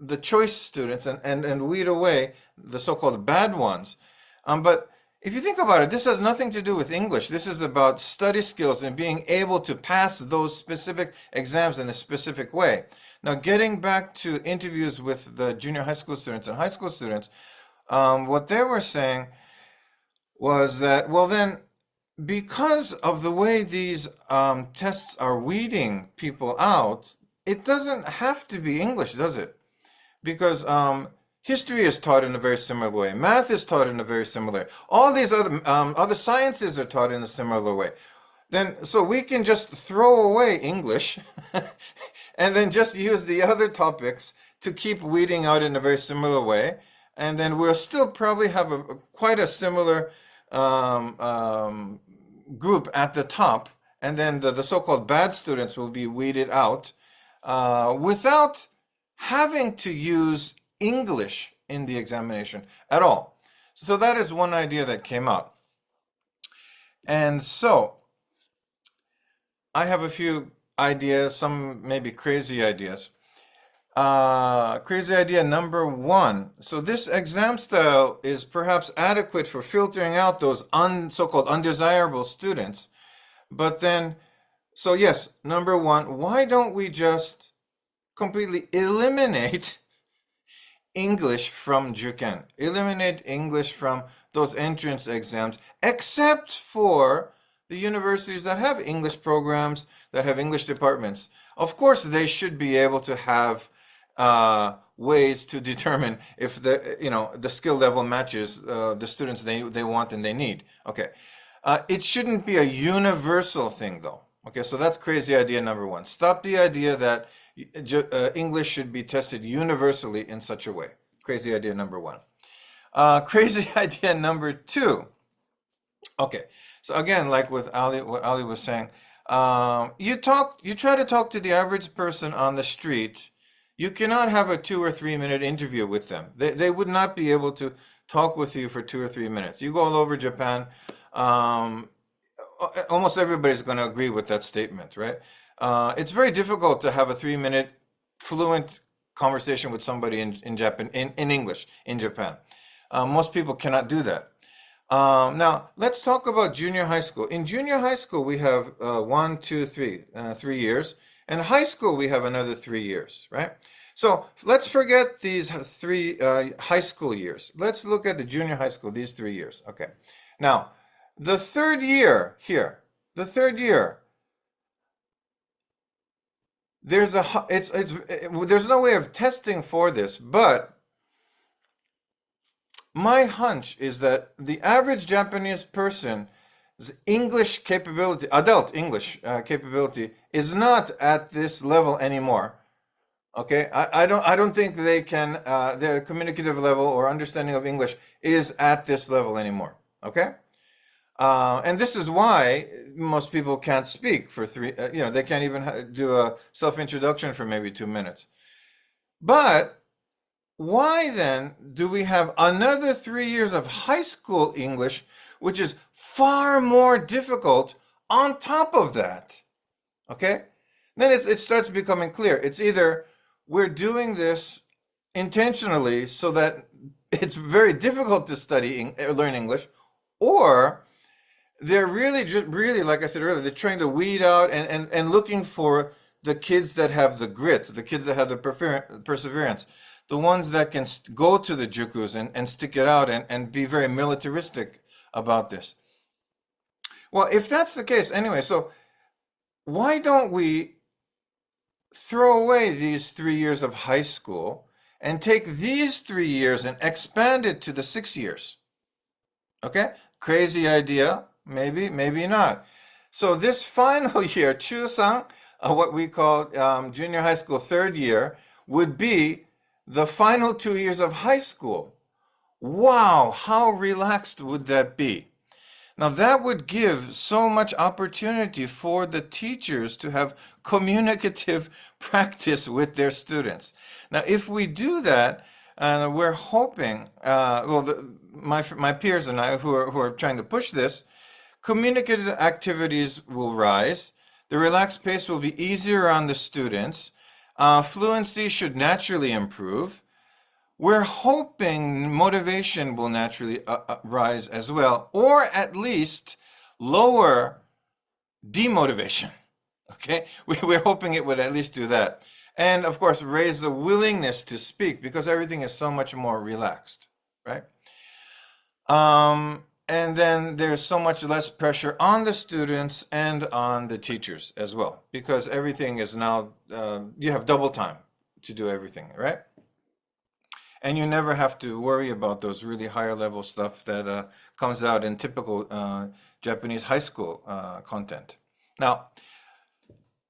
Speaker 5: the choice students and weed away the so-called bad ones. But if you think about it, this has nothing to do with English. This is about study skills and being able to pass those specific exams in a specific way. Now, getting back to interviews with the junior high school students and high school students, what they were saying was that, well, then, because of the way these tests are weeding people out, it doesn't have to be English, does it? Because history is taught in a very similar way. Math is taught in a very similar way. All these other sciences are taught in a similar way. Then, so we can just throw away English and then just use the other topics to keep weeding out in a very similar way. And then we'll still probably have quite a similar group at the top. And then the so-called bad students will be weeded out without having to use English in the examination at all. So that is one idea that came out. And so I have a few ideas, some maybe crazy ideas. Crazy idea number 1. So this exam style is perhaps adequate for filtering out those so-called undesirable students. But then, so yes, number 1, why don't we just completely eliminate English from Juken? Eliminate English from those entrance exams, except for the universities that have English programs, that have English departments. Of course, they should be able to have ways to determine if the skill level matches the students they want and they need. Okay, it shouldn't be a universal thing though. Okay, so that's crazy idea number 1. Stop the idea that English should be tested universally in such a way. Crazy idea number 1. Crazy idea number 2. Okay, so again, like with what Ali was saying, you try to talk to the average person on the street. You cannot have a 2 or 3 minute interview with them. They would not be able to talk with you for 2 or 3 minutes. You go all over Japan, almost everybody's going to agree with that statement, right? It's very difficult to have a 3-minute fluent conversation with somebody in Japan, in English in Japan. Most people cannot do that. Now, let's talk about junior high school. In junior high school, we have 1, 2, 3, 3 years. And high school, we have another 3 years, right? So let's forget these 3 high school years. Let's look at the junior high school, these 3 years. Okay. Now, the third year here, there's no way of testing for this, but my hunch is that the average Japanese person's English capability, adult English capability, is not at this level anymore. Okay, I don't think they can their communicative level or understanding of English is at this level anymore. Okay, and this is why most people can't speak for they can't even do a self-introduction for maybe 2 minutes. But why then do we have another 3 years of high school English, which is far more difficult on top of that? Okay, then it starts becoming clear. It's either we're doing this intentionally so that it's very difficult to learn English, or they're really, like I said earlier, they're trying to weed out and looking for the kids that have the grit, the kids that have the perseverance, the ones that can go to the jukus and stick it out and be very militaristic about this. Well, if that's the case, anyway, so why don't we throw away these 3 years of high school and take these 3 years and expand it to the 6 years? Okay, crazy idea, maybe not. So this final year, Chusan, what we call junior high school third year, would be the final 2 years of high school. Wow, how relaxed would that be? Now that would give so much opportunity for the teachers to have communicative practice with their students. Now, if we do that, and we're hoping, my peers and I who are trying to push this, communicative activities will rise. The relaxed pace will be easier on the students. Fluency should naturally improve. We're hoping motivation will naturally rise as well, or at least lower demotivation. Okay, we're hoping it would at least do that. And of course, raise the willingness to speak because everything is so much more relaxed, right? And then there's so much less pressure on the students and on the teachers as well, because everything is now, you have double time to do everything, right? And you never have to worry about those really higher level stuff that comes out in typical Japanese high school content. Now,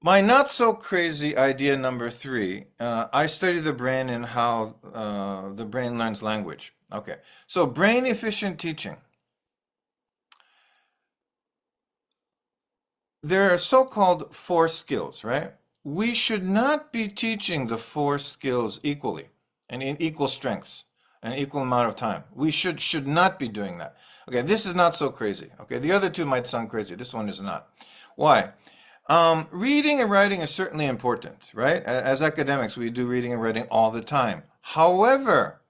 Speaker 5: my not so crazy idea number 3, I study the brain and how the brain learns language. Okay, so brain efficient teaching. There are so-called 4 skills, right? We should not be teaching the 4 skills equally and in equal strengths and equal amount of time. We should not be doing that. Okay, this is not so crazy. Okay, the other 2 might sound crazy. This one is not. Why? Reading and writing is certainly important, right? As academics, we do reading and writing all the time. However,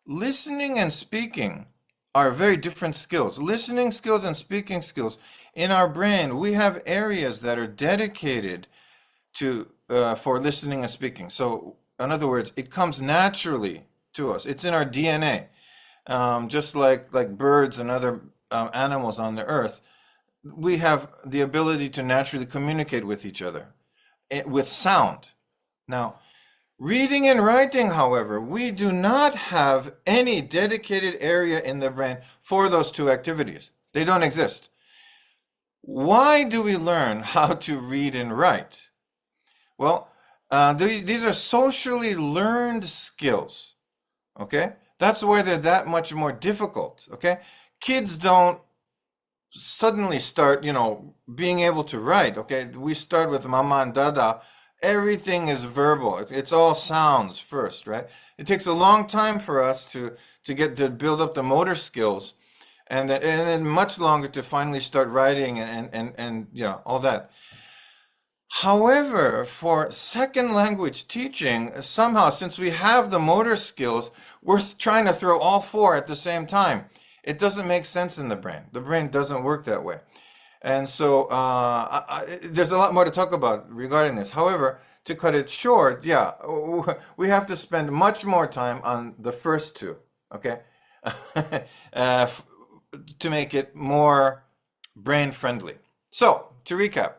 Speaker 5: listening and speaking are very different skills. Listening skills and speaking skills. In our brain, we have areas that are dedicated to for listening and speaking. So, in other words, it comes naturally to us. It's in our DNA. Just like birds and other animals on the earth, we have the ability to naturally communicate with each other with sound. Now, reading and writing, however, we do not have any dedicated area in the brain for those two activities. They don't exist. Why do we learn how to read and write? Well, these are socially learned skills, okay? That's why they're that much more difficult, okay? Kids don't suddenly start, being able to write, okay? We start with mama and dada. Everything is verbal. It's all sounds first, right? It takes a long time for us to build up the motor skills, and then much longer to finally start writing and all that. However, for second language teaching, somehow, since we have the motor skills, we're trying to throw all four at the same time. It doesn't make sense in the brain. The brain doesn't work that way. And so there's a lot more to talk about regarding this. However, to cut it short, we have to spend much more time on the first two, okay? To make it more brain friendly. So, to recap,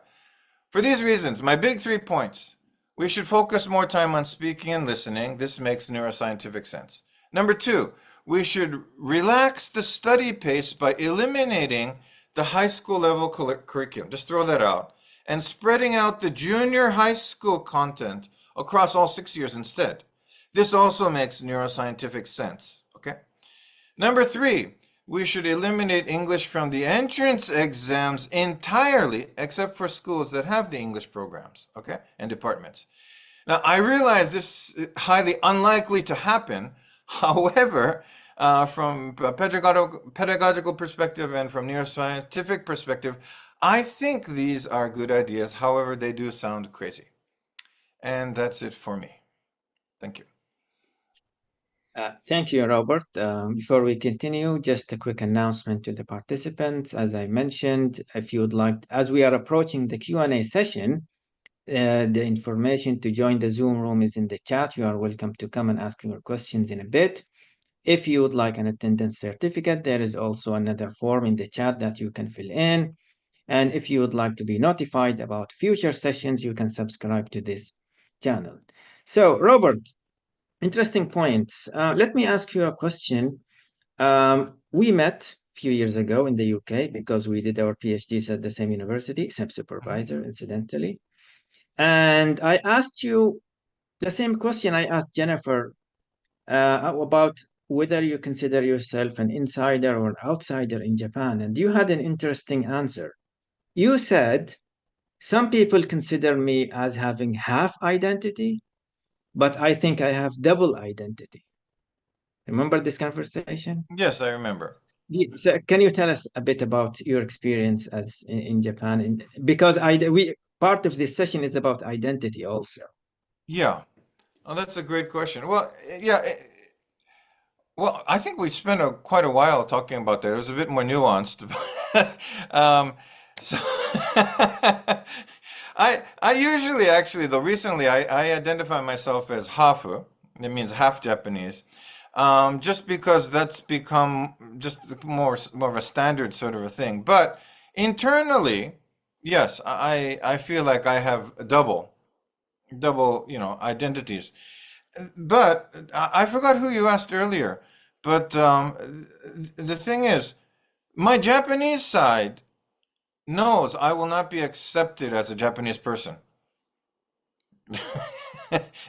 Speaker 5: for these reasons, my big 3 points: we should focus more time on speaking and listening. This makes neuroscientific sense. Number 2, we should relax the study pace by eliminating the high school level curriculum. Just throw that out. And spreading out the junior high school content across all 6 years instead. This also makes neuroscientific sense, okay? Number 3, we should eliminate English from the entrance exams entirely, except for schools that have the English programs, okay, and departments. Now, I realize this is highly unlikely to happen. However, from a pedagogical perspective and from neuroscientific perspective, I think these are good ideas. However, they do sound crazy. And that's it for me. Thank you.
Speaker 1: Thank you, Robert. Before we continue, just a quick announcement to the participants. As I mentioned, if you would like, as we are approaching the Q&A session, the information to join the Zoom room is in the chat. You are welcome to come and ask your questions in a bit. If you would like an attendance certificate, there is also another form in the chat that you can fill in. And if you would like to be notified about future sessions, you can subscribe to this channel. So, Robert, interesting points. Let me ask you a question. We met a few years ago in the UK because we did our PhDs at the same university, same supervisor, incidentally. And I asked you the same question I asked Jennifer about whether you consider yourself an insider or an outsider in Japan. And you had an interesting answer. You said, some people consider me as having half identity, but I think I have double identity. Remember this conversation?
Speaker 5: Yes, I remember.
Speaker 1: So can you tell us a bit about your experience as in Japan? Because part of this session is about identity also.
Speaker 5: Yeah. Oh, that's a great question. Well, yeah. Well, I think we spent quite a while talking about that. It was a bit more nuanced. So I usually actually, though recently I identify myself as hafu. It means half Japanese. Just because that's become just more of a standard sort of a thing. But internally, yes, I feel like I have double, identities. But I forgot who you asked earlier. But the thing is, my Japanese side knows I will not be accepted as a Japanese person.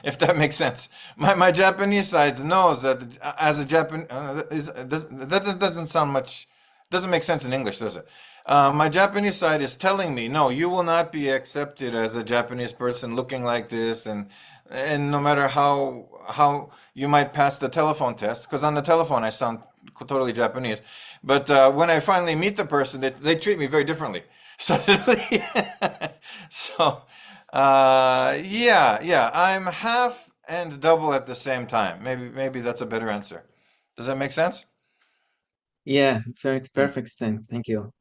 Speaker 5: If that makes sense. My Japanese side knows that as a Japanese, that doesn't sound much, doesn't make sense in English, does it? My Japanese side is telling me, no, you will not be accepted as a Japanese person looking like this, and no matter how you might pass the telephone test, because on the telephone I sound totally Japanese, but when I finally meet the person, they treat me very differently. suddenly. So, yeah, I'm half and double at the same time. Maybe that's a better answer. Does that make sense?
Speaker 1: Yeah, so it's perfect sense. Thank you.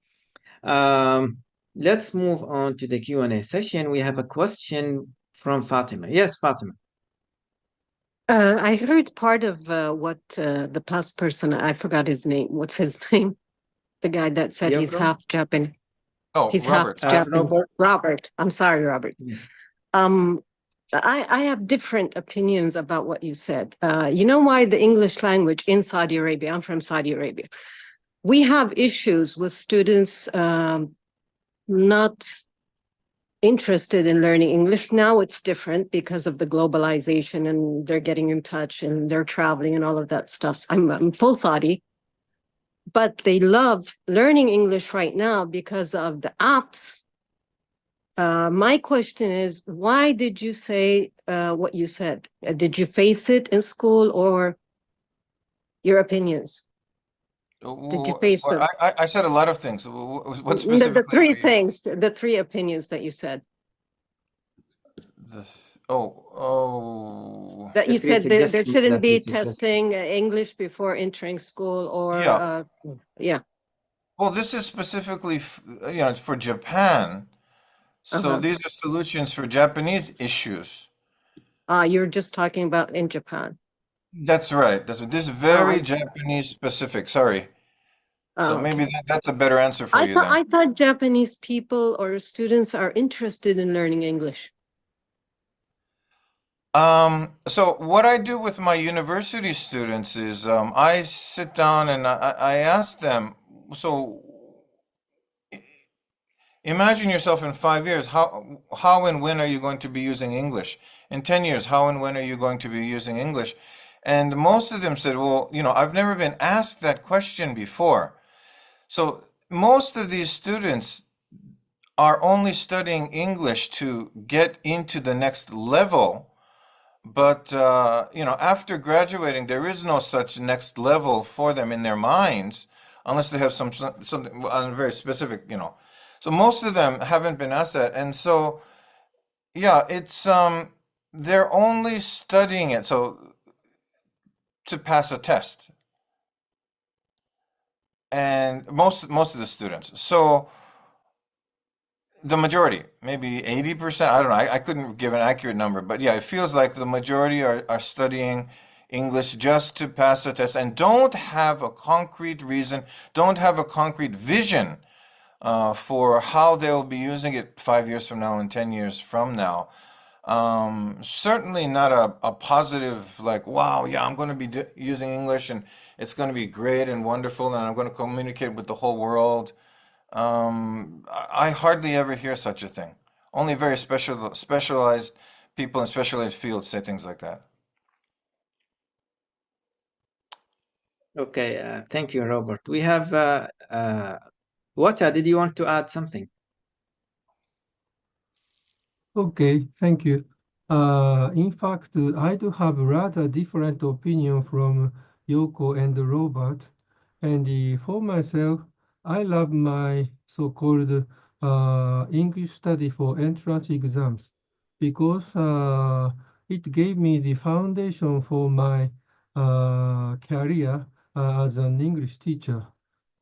Speaker 1: Um, let's move on to the Q&A session. We have a question from Fatima. Yes, Fatima.
Speaker 6: I heard part of what the past person, I forgot his name. What's his name? The guy that said he's
Speaker 1: Yoko?
Speaker 6: half Japanese.
Speaker 5: Oh,
Speaker 6: He's half
Speaker 5: Robert.
Speaker 6: Japanese.
Speaker 1: Robert?
Speaker 6: Robert. I'm sorry, Robert.
Speaker 1: Yeah.
Speaker 6: I have different opinions about what you said. You know why the English language in Saudi Arabia, I'm from Saudi Arabia, we have issues with students not interested in learning English. Now it's different because of the globalization and they're getting in touch and they're traveling and all of that stuff. I'm full Saudi, but they love learning English right now because of the apps. My question is, why did you say what you said? Did you face it in school, or your opinions? Did you face them?
Speaker 5: I said a lot of things. What
Speaker 6: The
Speaker 5: specifically?
Speaker 6: three things, the three opinions that you said. That
Speaker 1: The
Speaker 6: you
Speaker 1: three
Speaker 6: said there
Speaker 1: suggestions
Speaker 6: shouldn't
Speaker 1: that
Speaker 6: be
Speaker 1: you suggested.
Speaker 6: testing English before entering school, or
Speaker 5: Yeah.
Speaker 6: yeah.
Speaker 5: Well, this is specifically, for Japan. So these are solutions for Japanese issues.
Speaker 6: You're just talking about in Japan.
Speaker 5: That's right. This is very Japanese specific. Sorry. So maybe that's a better answer for you then.
Speaker 6: I thought Japanese people or students are interested in learning English.
Speaker 5: So what I do with my university students is I sit down and I ask them, so imagine yourself in 5 years, how and when are you going to be using English? In 10 years, how and when are you going to be using English? And most of them said, well, I've never been asked that question before. So most of these students are only studying English to get into the next level. But after graduating, there is no such next level for them in their minds, unless they have something very specific. So most of them haven't been asked that, and so yeah, it's they're only studying it so to pass a test, and most of the students. So the majority, maybe 80%, I don't know, I couldn't give an accurate number, but yeah, it feels like the majority are studying English just to pass the test and don't have a concrete reason, don't have a concrete vision for how they'll be using it 5 years from now and 10 years from now. Certainly not a positive, like, wow, yeah, I'm going to be using English and it's going to be great and wonderful and I'm going to communicate with the whole world. I hardly ever hear such a thing. Only very specialized people in specialized fields say things like that.
Speaker 1: Okay, thank you, Robert. We have Wata, did you want to add something?
Speaker 4: Okay, thank you. In fact, I do have a rather different opinion from Yoko and Robert. And for myself, I love my so-called English study for entrance exams because it gave me the foundation for my career as an English teacher.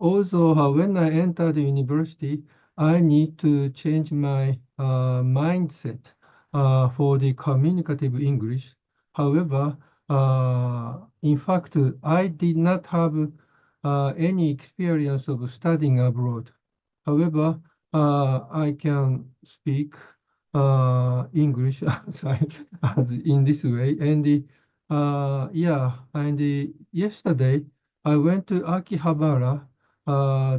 Speaker 4: Also, when I entered the university, I need to change my mindset for the communicative English. However, in fact, I did not have any experience of studying abroad. However, I can speak English as in this way. And yesterday I went to Akihabara.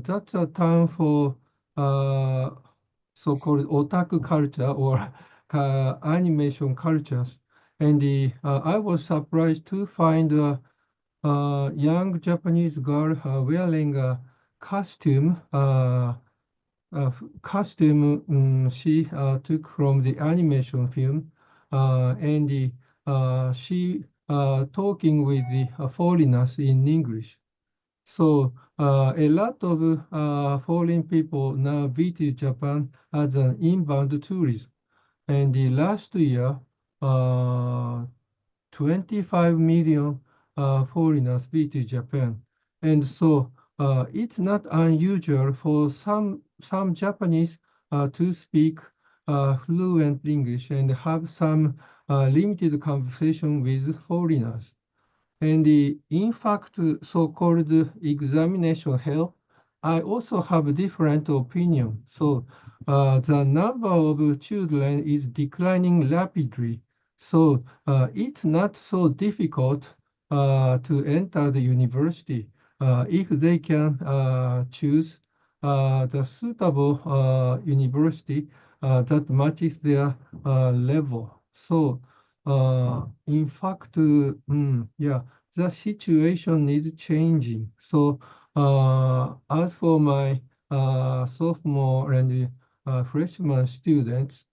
Speaker 4: That's a town for so-called otaku culture or animation cultures. And I was surprised to find a young Japanese girl wearing a costume. She took from the animation film, and she talking with the foreigners in English. So a lot of foreign people now visit Japan as an inbound tourism. And the last year, 25 million foreigners visit Japan. And so it's not unusual for some Japanese to speak fluent English and have some limited conversation with foreigners. And in fact, so-called examination hell, I also have a different opinion. So the number of children is declining rapidly. So it's not so difficult to enter the university if they can choose the suitable university that matches their level. So in fact, yeah, the situation is changing. So as for my sophomore and freshman students,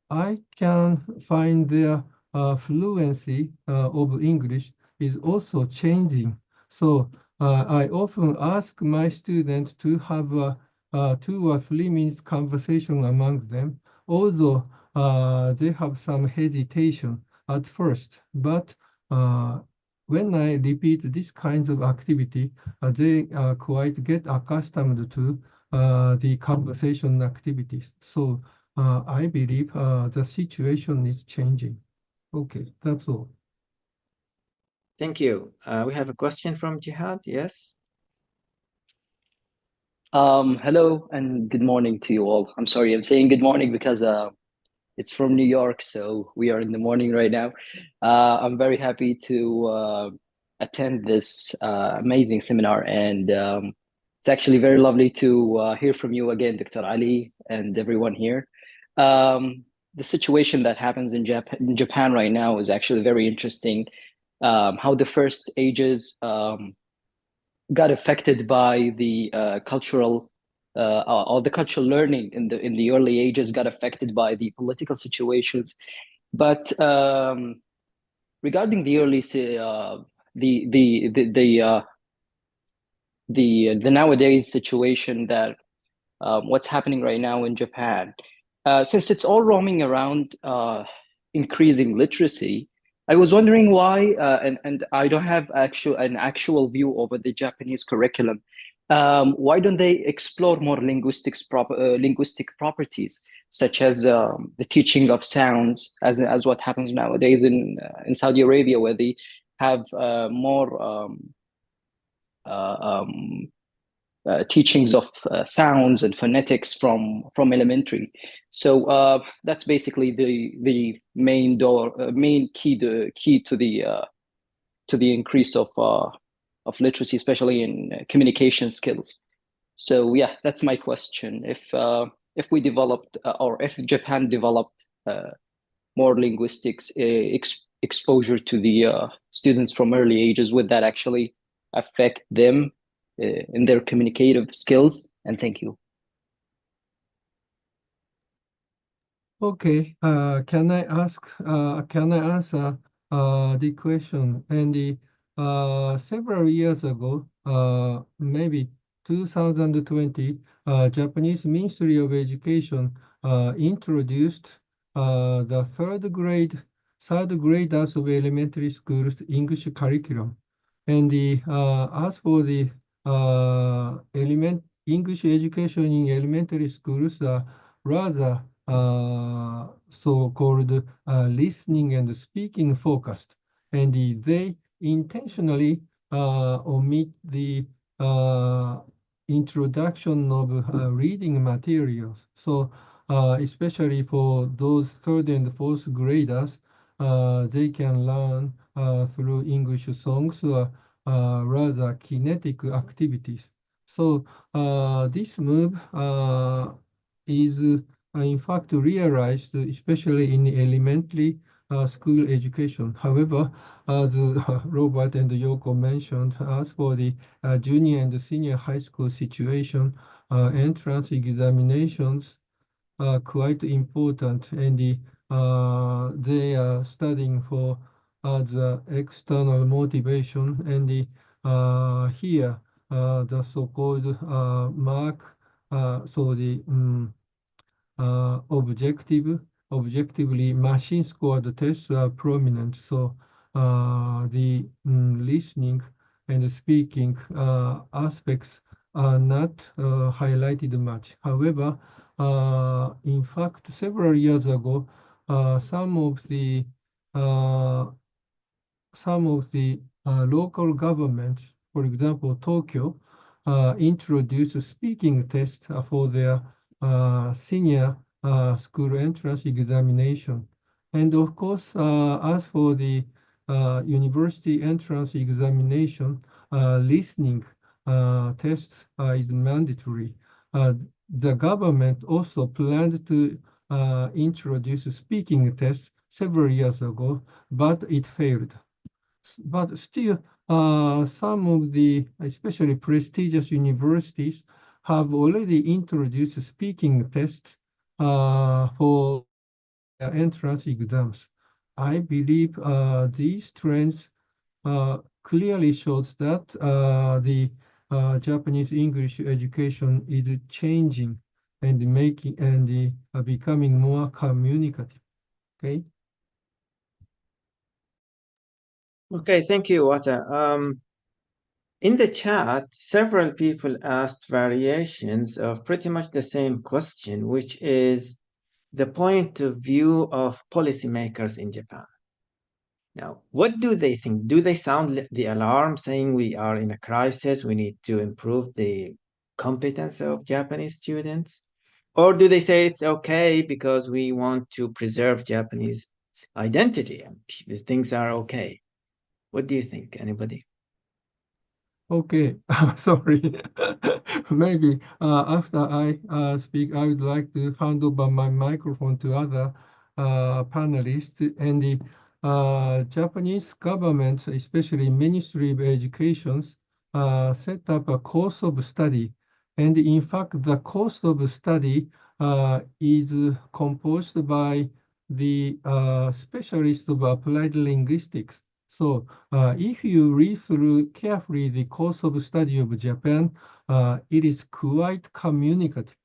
Speaker 4: I can find their fluency of English is also changing. So I often ask my students to have a 2 or 3 minutes conversation among them, although they have some hesitation at first. But when I repeat this kind of activity, they quite get accustomed to the conversation activities. So I believe the situation is changing. Okay, that's all.
Speaker 1: Thank you. We have a question from Jihad. Yes.
Speaker 7: Hello and good morning to you all. I'm sorry, I'm saying good morning because it's from New York, so we are in the morning right now. I'm very happy to attend this amazing seminar, and it's actually very lovely to hear from you again, Dr. Ali, and everyone here. The situation that happens in Japan right now is actually very interesting. How the first ages got affected by the cultural or the cultural learning in the early ages got affected by the political situations. But regarding the early the nowadays situation that what's happening right now in Japan, since it's all roaming around increasing literacy, I was wondering why, and I don't have an actual view over the Japanese curriculum. Why don't they explore more linguistic properties, such as the teaching of sounds, as what happens nowadays in Saudi Arabia, where they have more teachings of sounds and phonetics from elementary. So that's basically the main key to the increase of literacy, especially in communication skills. So yeah, that's my question. If we developed or if Japan developed more linguistics exposure to the students from early ages, would that actually affect them in their communicative skills? And thank you.
Speaker 4: Okay, can I answer the question? And several years ago, maybe 2020, Japanese Ministry of Education introduced the third graders of elementary schools English curriculum. And as for the English education in elementary schools, rather so-called listening and speaking focused, and they intentionally omit the introduction of reading materials. So especially for those third and fourth graders, they can learn through English songs or rather kinetic activities. So this move is in fact realized, especially in elementary school education. However, as Robert and Yoko mentioned, as for the junior and senior high school situation, entrance examinations are quite important, and they are studying for the external motivation, and here the so-called mark, so the objectively machine scored tests are prominent. So the listening and speaking aspects are not highlighted much. However, in fact, several years ago, some of the local governments, for example, Tokyo, introduced speaking tests for their senior school entrance examination. And of course, as for the university entrance examination, listening test is mandatory. The government also planned to introduce speaking tests several years ago, but it failed. But still, some of the especially prestigious universities have already introduced speaking tests for their entrance exams. I believe these trends clearly shows that the Japanese English education is changing and becoming more communicative. Okay.
Speaker 1: Okay, thank you, Wata. In the chat, several people asked variations of pretty much the same question, which is the point of view of policymakers in Japan. Now, what do they think? Do they sound the alarm saying we are in a crisis, we need to improve the competence of Japanese students? Or do they say it's okay because we want to preserve Japanese identity and things are okay? What do you think? Anybody?
Speaker 4: Okay, sorry. Maybe after I speak, I would like to hand over my microphone to other panelists. And the Japanese government, especially Ministry of Education, set up a course of study. And in fact, the course of study is composed by the specialists of applied linguistics. So if you read through carefully the course of study of Japan, it is quite communicative.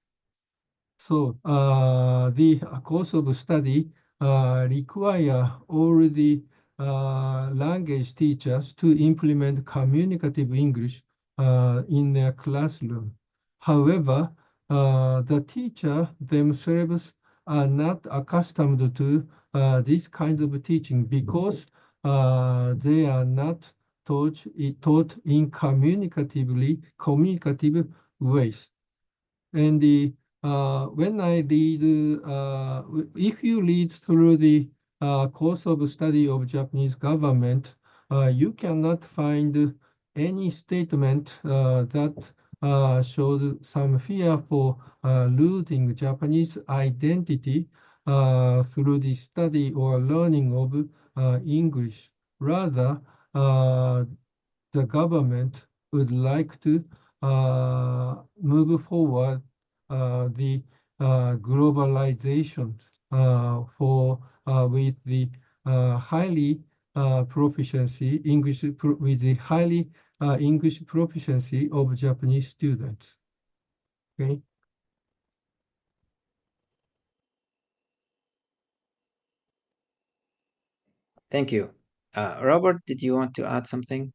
Speaker 4: So the course of study require all the language teachers to implement communicative English in their classroom. However, the teacher themselves are not accustomed to this kind of teaching because they are not taught in communicative ways. And when I read, if you read through the course of study of Japanese government, you cannot find any statement that shows some fear for losing Japanese identity through the study or learning of English. Rather, the government would like to move forward the globalization with the highly proficiency English with the highly English proficiency of Japanese students. Okay.
Speaker 1: Thank you. Robert, did you want to add something?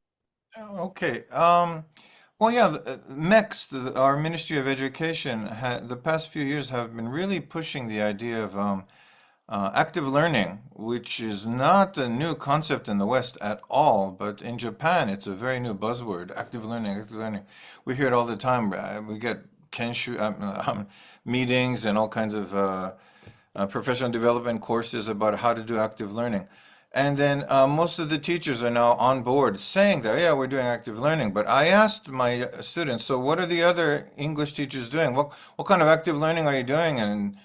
Speaker 5: Okay. Well, yeah, next, our Ministry of Education, the past few years have been really pushing the idea of active learning, which is not a new concept in the West at all, but in Japan, it's a very new buzzword, active learning, active learning. We hear it all the time. We get Kenshu meetings and all kinds of professional development courses about how to do active learning. And then most of the teachers are now on board saying that, yeah, we're doing active learning. But I asked my students, so what are the other English teachers doing? What kind of active learning are you doing? And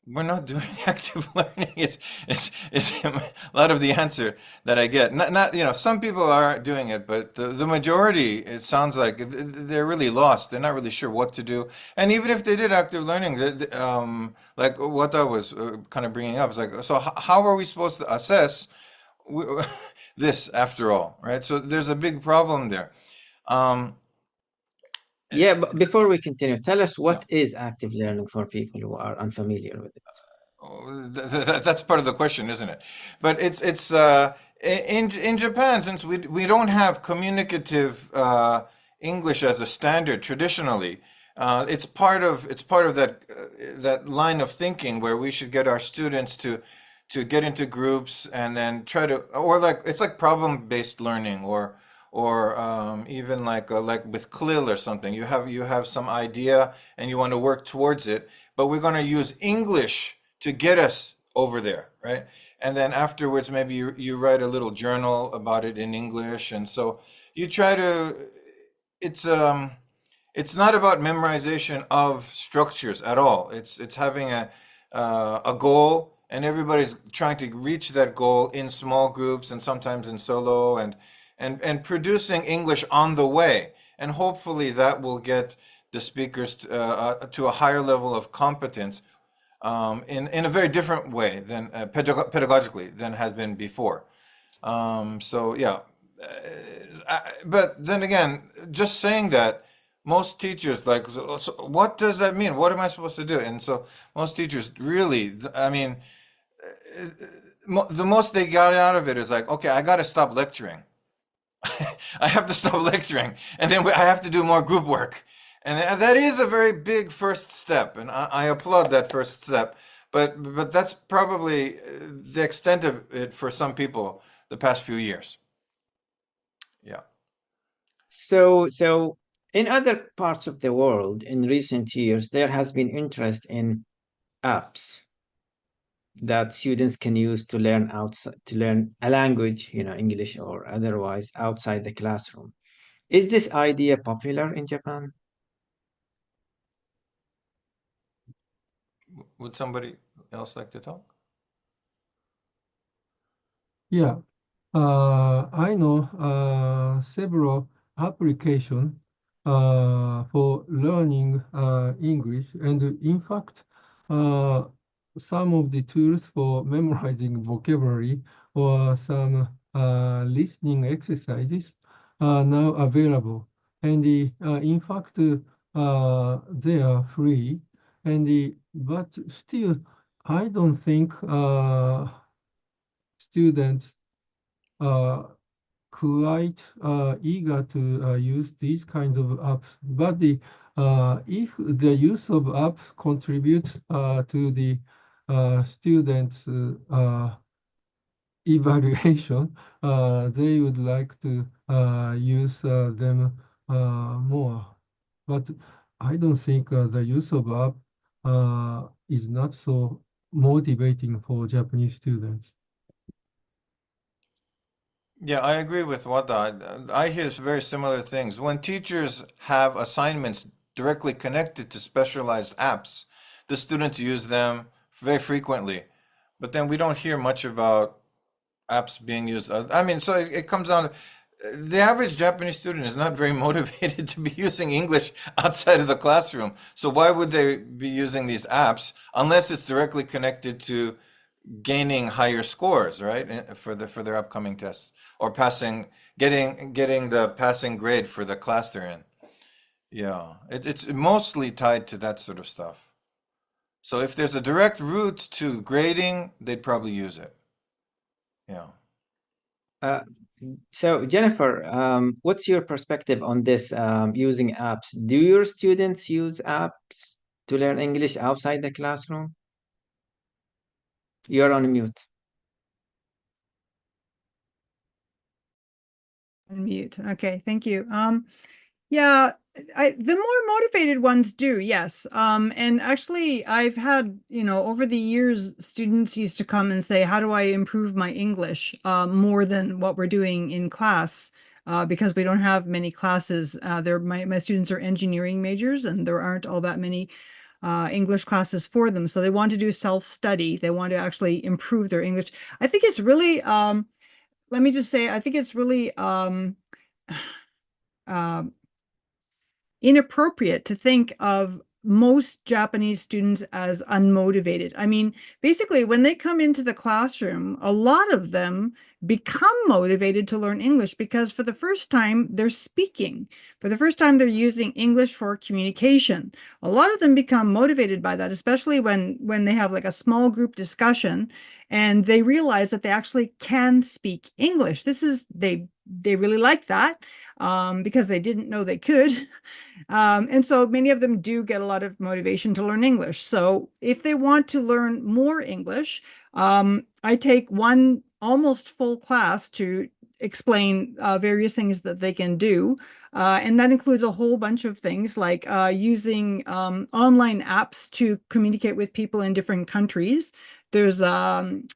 Speaker 5: we're not doing active learning. It's a lot of the answer that I get. Not some people are doing it, but the majority, it sounds like they're really lost. They're not really sure what to do. And even if they did active learning, like what I was kind of bringing up, is like, so how are we supposed to assess this after all, right? So there's a big problem there.
Speaker 1: Yeah, but before we continue, tell us what is active learning for people who are unfamiliar with it.
Speaker 5: That's part of the question, isn't it? But it's in Japan, since we don't have communicative English as a standard traditionally. It's part of that that line of thinking where we should get our students to get into groups and then try to, or like it's like problem-based learning, or even like with CLIL or something. You have some idea and you want to work towards it, but we're going to use English to get us over there, right? And then afterwards, maybe you write a little journal about it in English, and so you try to. It's not about memorization of structures at all. It's having a goal, and everybody's trying to reach that goal in small groups and sometimes in solo, and producing English on the way, and hopefully that will get the speakers to a higher level of competence in a very different way than pedagogically than has been before. So yeah, but then again, just saying that, most teachers like, so what does that mean? What am I supposed to do? And so most teachers really, I mean, the most they got out of it is like, okay, I got to stop lecturing. I have to stop lecturing, and then I have to do more group work. And that is a very big first step, and I applaud that first step. But that's probably the extent of it for some people the past few years. Yeah.
Speaker 1: So in other parts of the world in recent years, there has been interest in apps that students can use to learn a language, English or otherwise, outside the classroom. Is this idea popular in Japan?
Speaker 5: Would somebody else like to talk?
Speaker 4: Yeah, I know several applications for learning English, and in fact, some of the tools for memorizing vocabulary or some listening exercises are now available. And in fact, they are free. And but still, I don't think students are quite eager to use these kinds of apps. But if the use of apps contribute to the students' evaluation, they would like to use them more. But I don't think the use of app is not so motivating for Japanese students.
Speaker 5: Yeah, I agree with Wata. I hear very similar things. When teachers have assignments directly connected to specialized apps, the students use them very frequently. But then we don't hear much about apps being used. I mean, so it comes down to the average Japanese student is not very motivated to be using English outside of the classroom. So why would they be using these apps unless it's directly connected to gaining higher scores, right, for their upcoming tests, or getting the passing grade for the class they're in. Yeah, it's mostly tied to that sort of stuff. So if there's a direct route to grading, they'd probably use it. Yeah.
Speaker 1: So Jennifer, what's your perspective on this using apps? Do your students use apps to learn English outside the classroom? You're on mute.
Speaker 2: Unmute. Okay, thank you. Yeah, the more motivated ones do, yes. And actually, I've had, over the years, students used to come and say, how do I improve my English more than what we're doing in class? Because we don't have many classes. My students are engineering majors, and there aren't all that many English classes for them. So they want to do self-study. They want to actually improve their English. I think it's really, let me just say, I think it's really inappropriate to think of most Japanese students as unmotivated. I mean, basically, when they come into the classroom, a lot of them become motivated to learn English because for the first time, they're speaking. For the first time, they're using English for communication. A lot of them become motivated by that, especially when they have like a small group discussion and they realize that they actually can speak English. They really like that because they didn't know they could. And so many of them do get a lot of motivation to learn English. So if they want to learn more English, I take one almost full class to explain various things that they can do. And that includes a whole bunch of things like using online apps to communicate with people in different countries. There's what's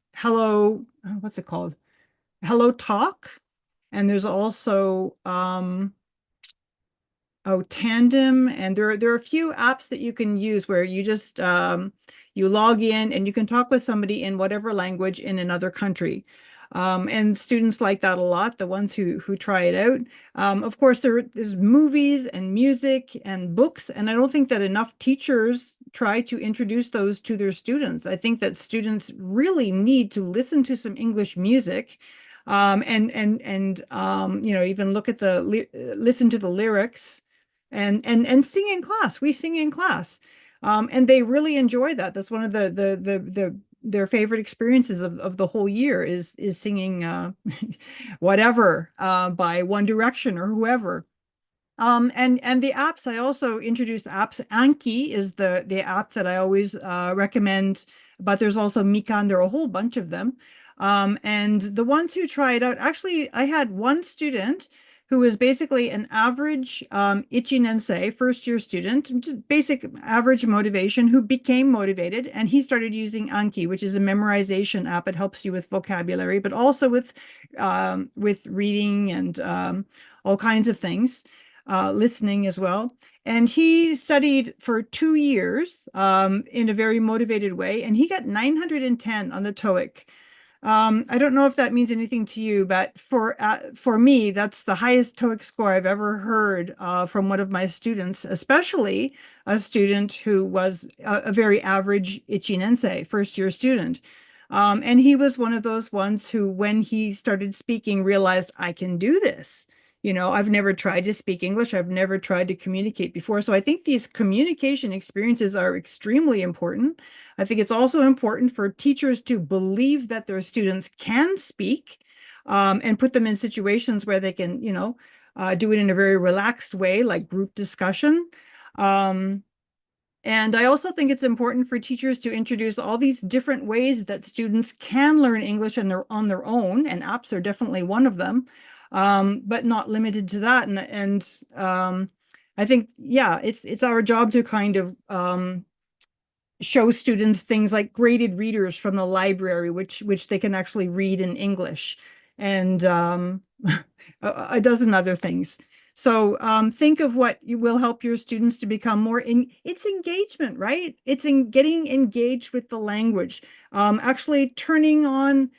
Speaker 2: it called? Hello Talk. And there's also Tandem, and there are a few apps that you can use where you just you log in and you can talk with somebody in whatever language in another country. And students like that a lot, the ones who try it out. Of course, there's movies and music and books, and I don't think that enough teachers try to introduce those to their students. I think that students really need to listen to some English music, and even look at listen to the lyrics and sing in class. We sing in class. And they really enjoy that. That's one of their favorite experiences of the whole year is singing whatever by One Direction or whoever. And the apps, I also introduce apps. ANKI is the app that I always recommend, but there's also Mikan. There are a whole bunch of them. And the ones who try it out, actually, I had one student who was basically an average Ichinensei, first-year student, basic average motivation, who became motivated, and he started using Anki, which is a memorization app. It helps you with vocabulary, but also with reading and all kinds of things, listening as well. And he studied for 2 years in a very motivated way, and he got 910 on the TOEIC. I don't know if that means anything to you, but for me, that's the highest TOEIC score I've ever heard from one of my students, especially a student who was a very average Ichinensei, first-year student. And he was one of those ones who, when he started speaking, realized, I can do this. I've never tried to speak English. I've never tried to communicate before. So I think these communication experiences are extremely important. I think it's also important for teachers to believe that their students can speak and put them in situations where they can, do it in a very relaxed way, like group discussion. And I also think it's important for teachers to introduce all these different ways that students can learn English on their own, and apps are definitely one of them. But not limited to that. And I think, yeah, it's our job to kind of show students things like graded readers from the library, which they can actually read in English, and a dozen other things. So think of what will help your students to become more it's engagement, right? It's in getting engaged with the language, actually turning on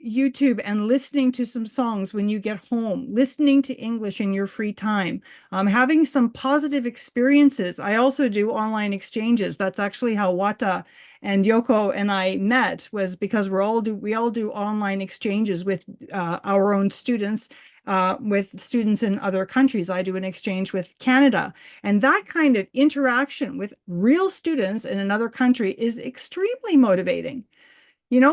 Speaker 2: YouTube and listening to some songs when you get home, listening to English in your free time, having some positive experiences. I also do online exchanges. That's actually how Wata and Yoko and I met, was because we all do online exchanges with our own students, with students in other countries. I do an exchange with Canada, and that kind of interaction with real students in another country is extremely motivating.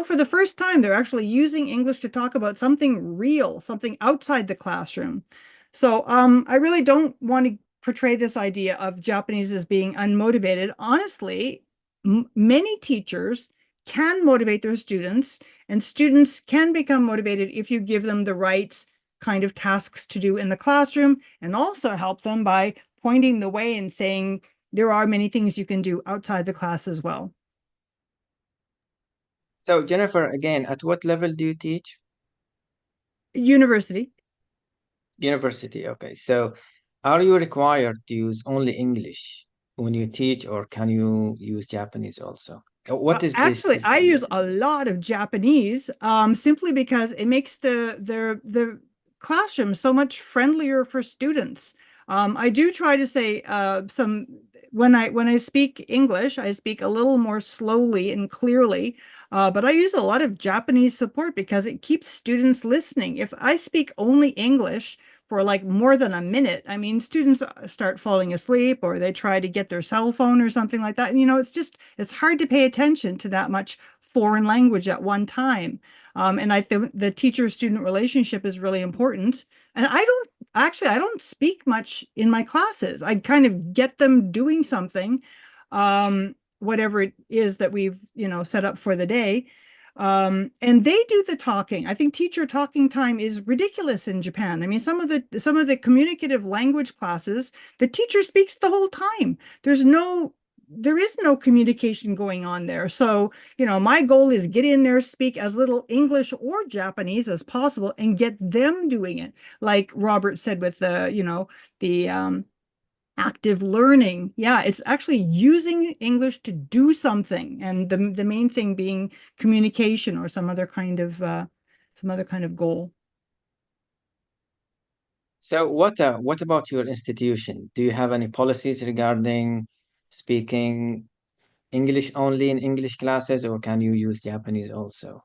Speaker 2: For the first time, they're actually using English to talk about something real, something outside the classroom. So I really don't want to portray this idea of Japanese as being unmotivated. Honestly, many teachers can motivate their students, and students can become motivated if you give them the right kind of tasks to do in the classroom, and also help them by pointing the way and saying there are many things you can do outside the class as well.
Speaker 1: So, Jennifer, again, at what level do you teach?
Speaker 2: University.
Speaker 1: University, okay. So, are you required to use only English when you teach, or can you use Japanese also? What is this
Speaker 2: Actually, I
Speaker 1: system?
Speaker 2: use a lot of Japanese simply because it makes the classroom so much friendlier for students. I do try to say some when I speak English, I speak a little more slowly and clearly, but I use a lot of Japanese support because it keeps students listening. If I speak only English for like more than a minute, I mean, students start falling asleep or they try to get their cell phone or something like that. And, it's hard to pay attention to that much foreign language at one time. And I think the teacher-student relationship is really important. And I don't speak much in my classes. I kind of get them doing something, whatever it is that we've, set up for the day. And they do the talking. I think teacher talking time is ridiculous in Japan. I mean, some of the communicative language classes, the teacher speaks the whole time. There is no communication going on there. So, my goal is get in there, speak as little English or Japanese as possible and get them doing it. Like Robert said with the active learning. Yeah, it's actually using English to do something. And the main thing being communication or some other kind of goal.
Speaker 1: So what about your institution? Do you have any policies regarding speaking English only in English classes, or can you use Japanese also?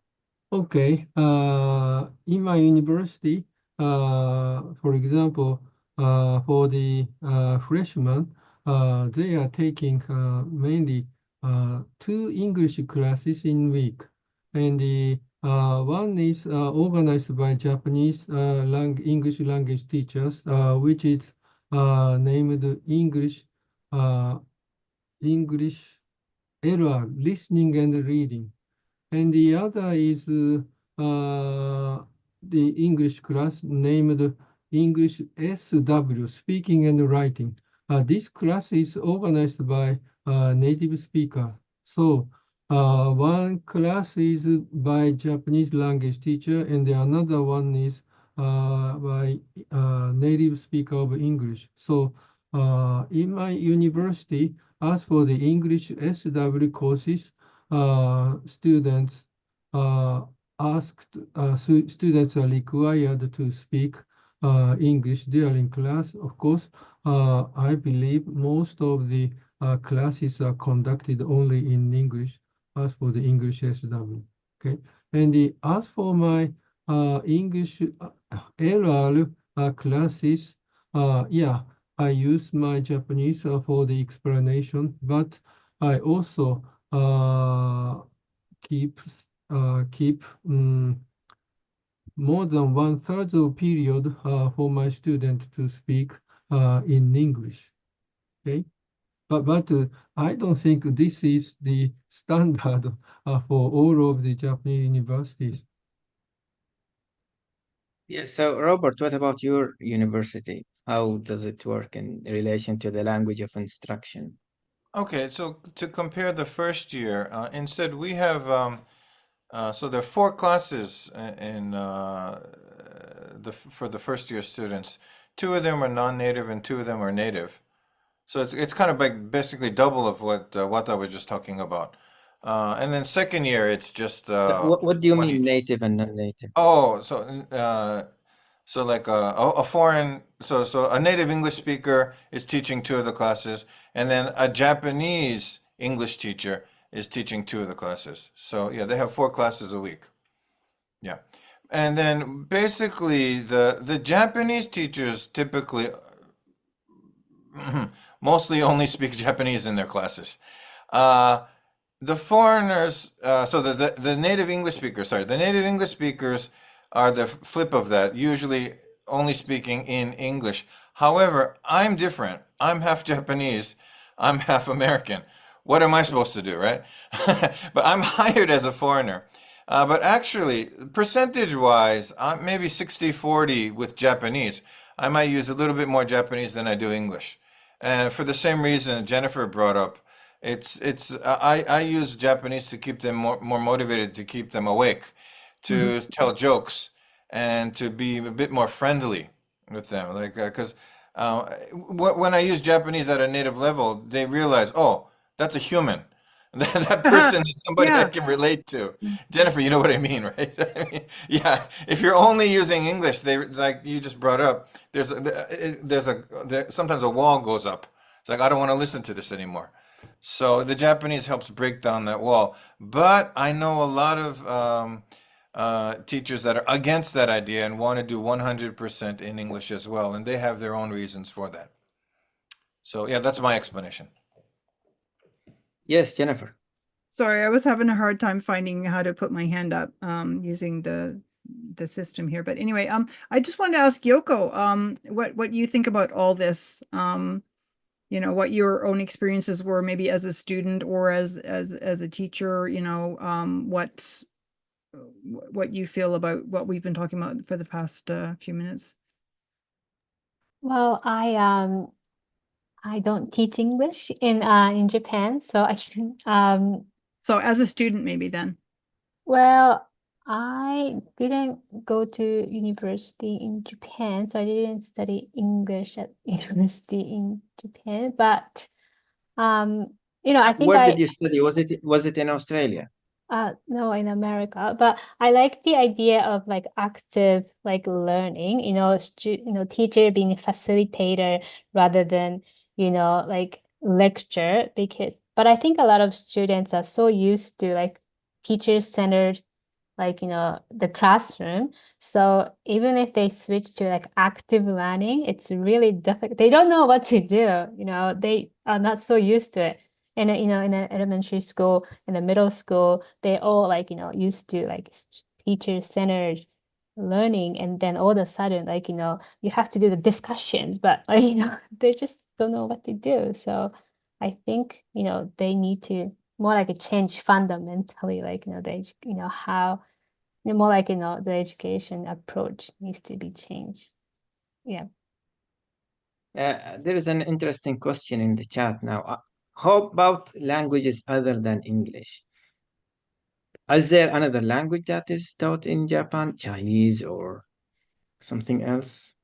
Speaker 4: Okay. In my university, for example, for the freshmen, they are taking mainly 2 English classes in week, and the one is organized by Japanese English language teachers, which is named English LR, listening and reading. And the other is the English class named English SW, speaking and writing. This class is organized by native speaker. So one class is by Japanese language teacher, and the another one is by native speaker of English. So in my university, as for the English SW courses, students students are required to speak English during class. Of course, I believe most of the classes are conducted only in English as for the English SW. Okay, and as for my English LR classes, yeah, I use my Japanese for the explanation, but I also keep more than 1/3 of period for my student to speak in English. Okay, but I don't think this is the standard for all of the Japanese universities.
Speaker 1: Yeah, so Robert, what about your university? How does it work in relation to the language of instruction?
Speaker 5: Okay, so to compare the first year, instead we have so there are 4 classes for the first year students. 2 of them are non-native and 2 of them are native. So it's kind of like basically double of what Wata was just talking about. And then second year it's just
Speaker 1: What do you
Speaker 5: one
Speaker 1: mean
Speaker 5: each.
Speaker 1: native and non-native?
Speaker 5: Oh, so like a foreign, so a native English speaker is teaching 2 of the classes, and then a Japanese English teacher is teaching 2 of the classes. So yeah, they have 4 classes a week. Yeah. And then basically the Japanese teachers typically mostly only speak Japanese in their classes. The foreigners, so the native English speakers, the native English speakers are the flip of that, usually only speaking in English. However, I'm different. I'm half Japanese. I'm half American. What am I supposed to do, right? But I'm hired as a foreigner. But actually, percentage-wise, I'm maybe 60-40 with Japanese. I might use a little bit more Japanese than I do English. And for the same reason Jennifer brought up, I use Japanese to keep them more motivated, to keep them awake, to tell jokes, and to be a bit more friendly with them. Like because when I use Japanese at a native level, they realize, oh, that's a human. That person is somebody I
Speaker 2: Yeah.
Speaker 5: can relate to. Jennifer, you know what I mean, right? I mean, yeah. If you're only using English, they like you just brought up. Sometimes a wall goes up. It's like, I don't want to listen to this anymore. So the Japanese helps break down that wall. But I know a lot of teachers that are against that idea and want to do 100% in English as well. And they have their own reasons for that. So yeah, that's my explanation.
Speaker 1: Yes, Jennifer.
Speaker 2: Sorry, I was having a hard time finding how to put my hand up using the system here. But anyway, I just wanted to ask Yoko, what you think about all this? You know, what your own experiences were, maybe as a student or as a teacher. You know, what you feel about what we've been talking about for the past few minutes.
Speaker 3: Well, I don't teach English in Japan, so I can
Speaker 2: So as a student, maybe then.
Speaker 3: well, I didn't go to university in Japan, so I didn't study English at university in Japan. But you know, I think
Speaker 1: Where did you study? Was it in Australia?
Speaker 3: No, in America. But I like the idea of like active like learning, you know, teacher being a facilitator rather than, you know, like lecture but I think a lot of students are so used to like teacher-centered, like, you know, the classroom. So even if they switch to like active learning, it's really difficult. They don't know what to do, you know, they are not so used to it. And you know, in an elementary school, in the middle school, they all like, you know, used to like teacher-centered learning, and then all of a sudden, like, you know, you have to do the discussions, but like, you know, they just don't know what to do. So I think, you know, they need to more like a change fundamentally, like, you know, how more like, you know, the education approach needs to be changed. Yeah.
Speaker 1: There is an interesting question in the chat now. How about languages other than English? Is there another language that is taught in Japan? Chinese or something else?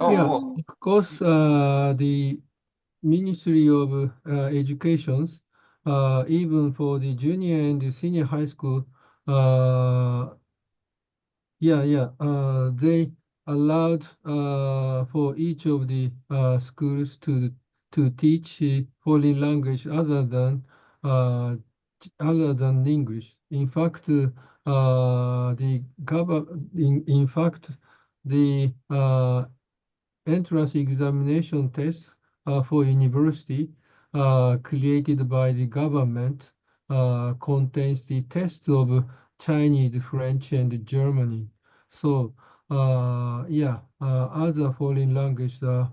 Speaker 4: Yeah,
Speaker 5: Oh,
Speaker 4: of course, the Ministry of Educations, even for the junior and the senior high school, they allowed for each of the schools to teach foreign language uh, other than English. In fact, in fact, the entrance examination test for university created by the government contains the tests of Chinese, French, and Germany. So other foreign languages are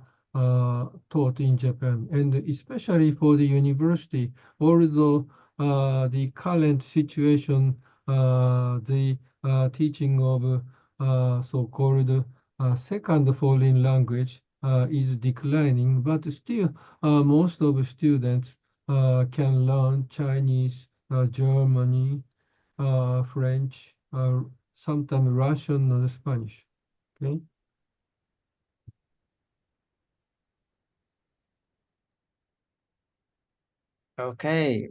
Speaker 4: taught in Japan, and especially for the university. Although the current situation, the teaching of so-called second foreign language is declining, but still most of students can learn Chinese, Germany, French, sometimes Russian or Spanish. Okay.
Speaker 1: Okay.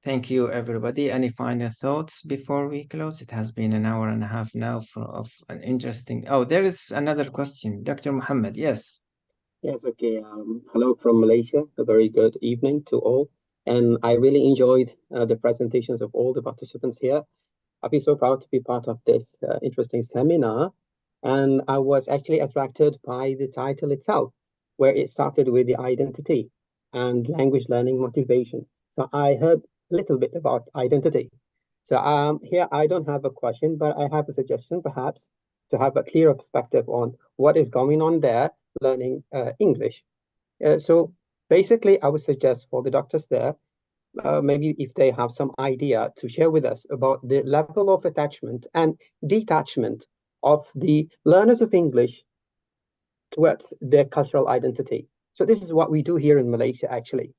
Speaker 1: Thank you, everybody. Any final thoughts before we close? It has been an hour and a half now of an interesting. Oh, there is another question. Dr. Muhammad, yes.
Speaker 8: Yes, okay. Hello from Malaysia. A very good evening to all. And I really enjoyed the presentations of all the participants here. I feel so proud to be part of this interesting seminar. And I was actually attracted by the title itself, where it started with the identity and language learning motivation. So I heard a little bit about identity. So here I don't have a question, but I have a suggestion perhaps to have a clearer perspective on what is going on there learning English. So basically, I would suggest for the doctors there, maybe if they have some idea to share with us about the level of attachment and detachment of the learners of English towards their cultural identity. So this is what we do here in Malaysia, actually.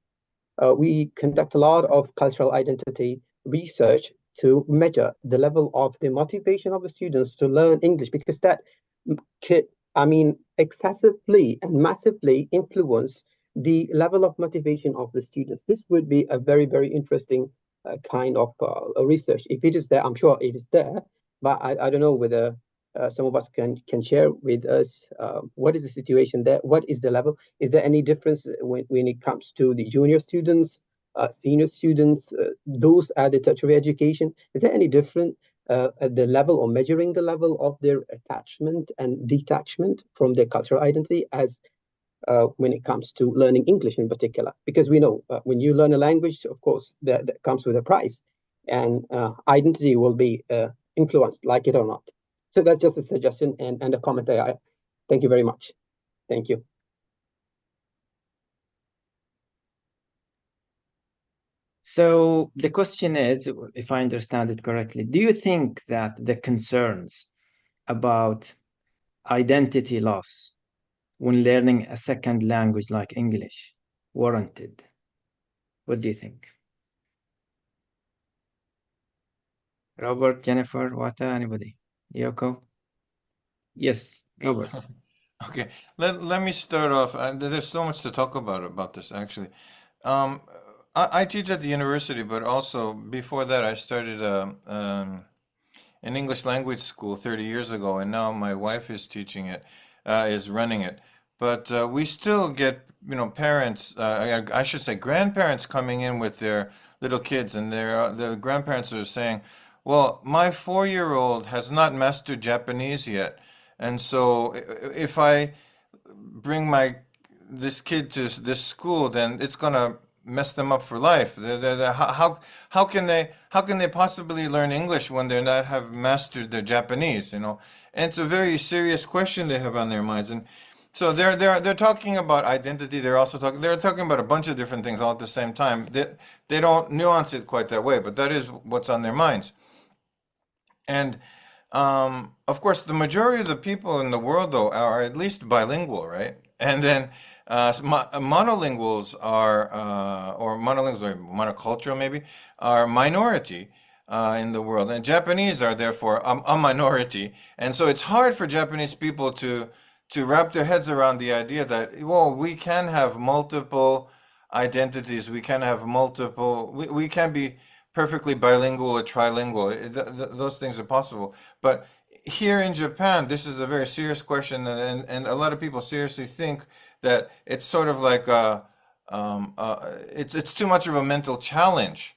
Speaker 8: We conduct a lot of cultural identity research to measure the level of the motivation of the students to learn English, because that could, excessively and massively influence the level of motivation of the students. This would be a very, very interesting kind of research. If it is there, I'm sure it is there, but I don't know whether some of us can share with us what is the situation there? What is the level? Is there any difference when it comes to the junior students, senior students, those at the tertiary education? Is there any different at the level or measuring the level of their attachment and detachment from their cultural identity as when it comes to learning English in particular? Because we know when you learn a language, of course, that comes with a price, and identity will be influenced, like it or not. So that's just a suggestion and a comment there. Thank you very much. Thank you.
Speaker 1: So the question is, if I understand it correctly, do you think that the concerns about identity loss when learning a second language like English warranted? What do you think? Robert, Jennifer, Wata, anybody? Yoko? Yes, Robert.
Speaker 5: Okay, let me start off. There's so much to talk about this actually. I teach at the university, but also before that, I started an English language school 30 years ago, and now my wife is teaching it, is running it. But we still get, parents, I should say grandparents coming in with their little kids, and the grandparents are saying, well, my 4-year-old has not mastered Japanese yet. And so if I bring this kid to this school, then it's gonna mess them up for life. How can they possibly learn English when they're not have mastered their Japanese? And it's a very serious question they have on their minds. And so they're talking about identity. They're talking about a bunch of different things all at the same time. They don't nuance it quite that way, but that is what's on their minds. And of course, the majority of the people in the world, though, are at least bilingual, right? And then monolinguals or monocultural maybe, are minority in the world. And Japanese are therefore a minority. And so it's hard for Japanese people to wrap their heads around the idea that, well, we can have multiple identities. We can have we can be perfectly bilingual or trilingual. Those things are possible. But here in Japan, this is a very serious question, and a lot of people seriously think that it's sort of like it's too much of a mental challenge,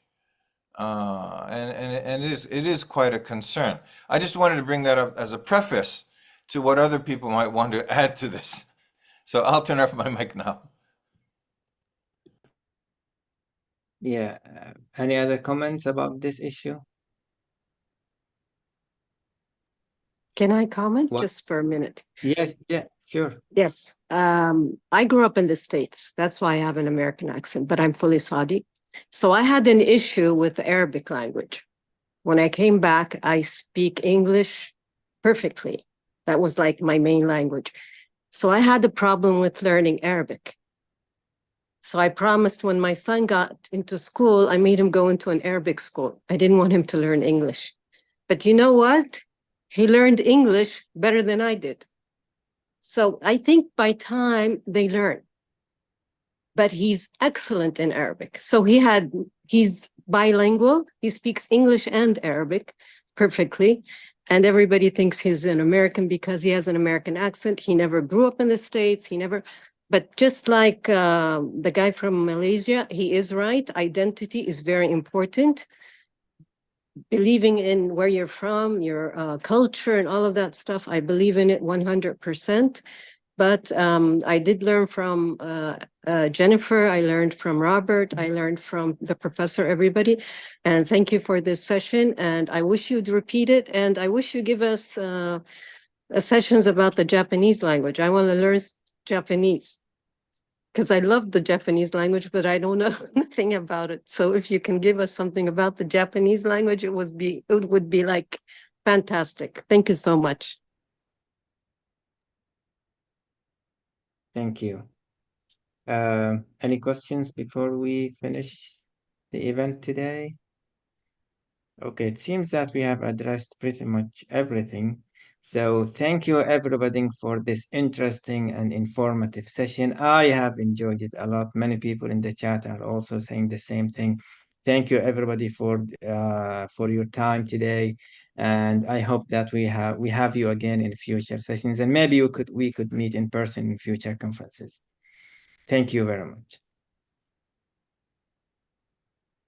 Speaker 5: and it is quite a concern. I just wanted to bring that up as a preface to what other people might want to add to this. So I'll turn off my mic now.
Speaker 1: Yeah. Any other comments about this issue?
Speaker 6: Can I comment
Speaker 1: What?
Speaker 6: just for a minute?
Speaker 1: Yes, yeah, sure.
Speaker 6: Yes. I grew up in the States. That's why I have an American accent, but I'm fully Saudi. So I had an issue with the Arabic language. When I came back, I speak English perfectly. That was like my main language. So I had a problem with learning Arabic. So I promised when my son got into school, I made him go into an Arabic school. I didn't want him to learn English. But you know what? He learned English better than I did. So I think by time they learn. But he's excellent in Arabic. So he's bilingual. He speaks English and Arabic perfectly. And everybody thinks he's an American because he has an American accent. He never grew up in the States. But just like the guy from Malaysia, he is right. Identity is very important. Believing in where you're from, your culture and all of that stuff, I believe in it 100%. But I did learn from Jennifer, I learned from Robert, I learned from the professor, everybody. And thank you for this session. And I wish you'd repeat it. And I wish you give us sessions about the Japanese language. I want to learn Japanese because I love the Japanese language, but I don't know nothing about it. So if you can give us something about the Japanese language, it would be like fantastic. Thank you so much.
Speaker 1: Thank you. Any questions before we finish the event today? Okay, it seems that we have addressed pretty much everything. So thank you everybody for this interesting and informative session. I have enjoyed it a lot. Many people in the chat are also saying the same thing. Thank you everybody for your time today. And I hope that we have you again in future sessions, and maybe we could meet in person in future conferences. Thank you very much.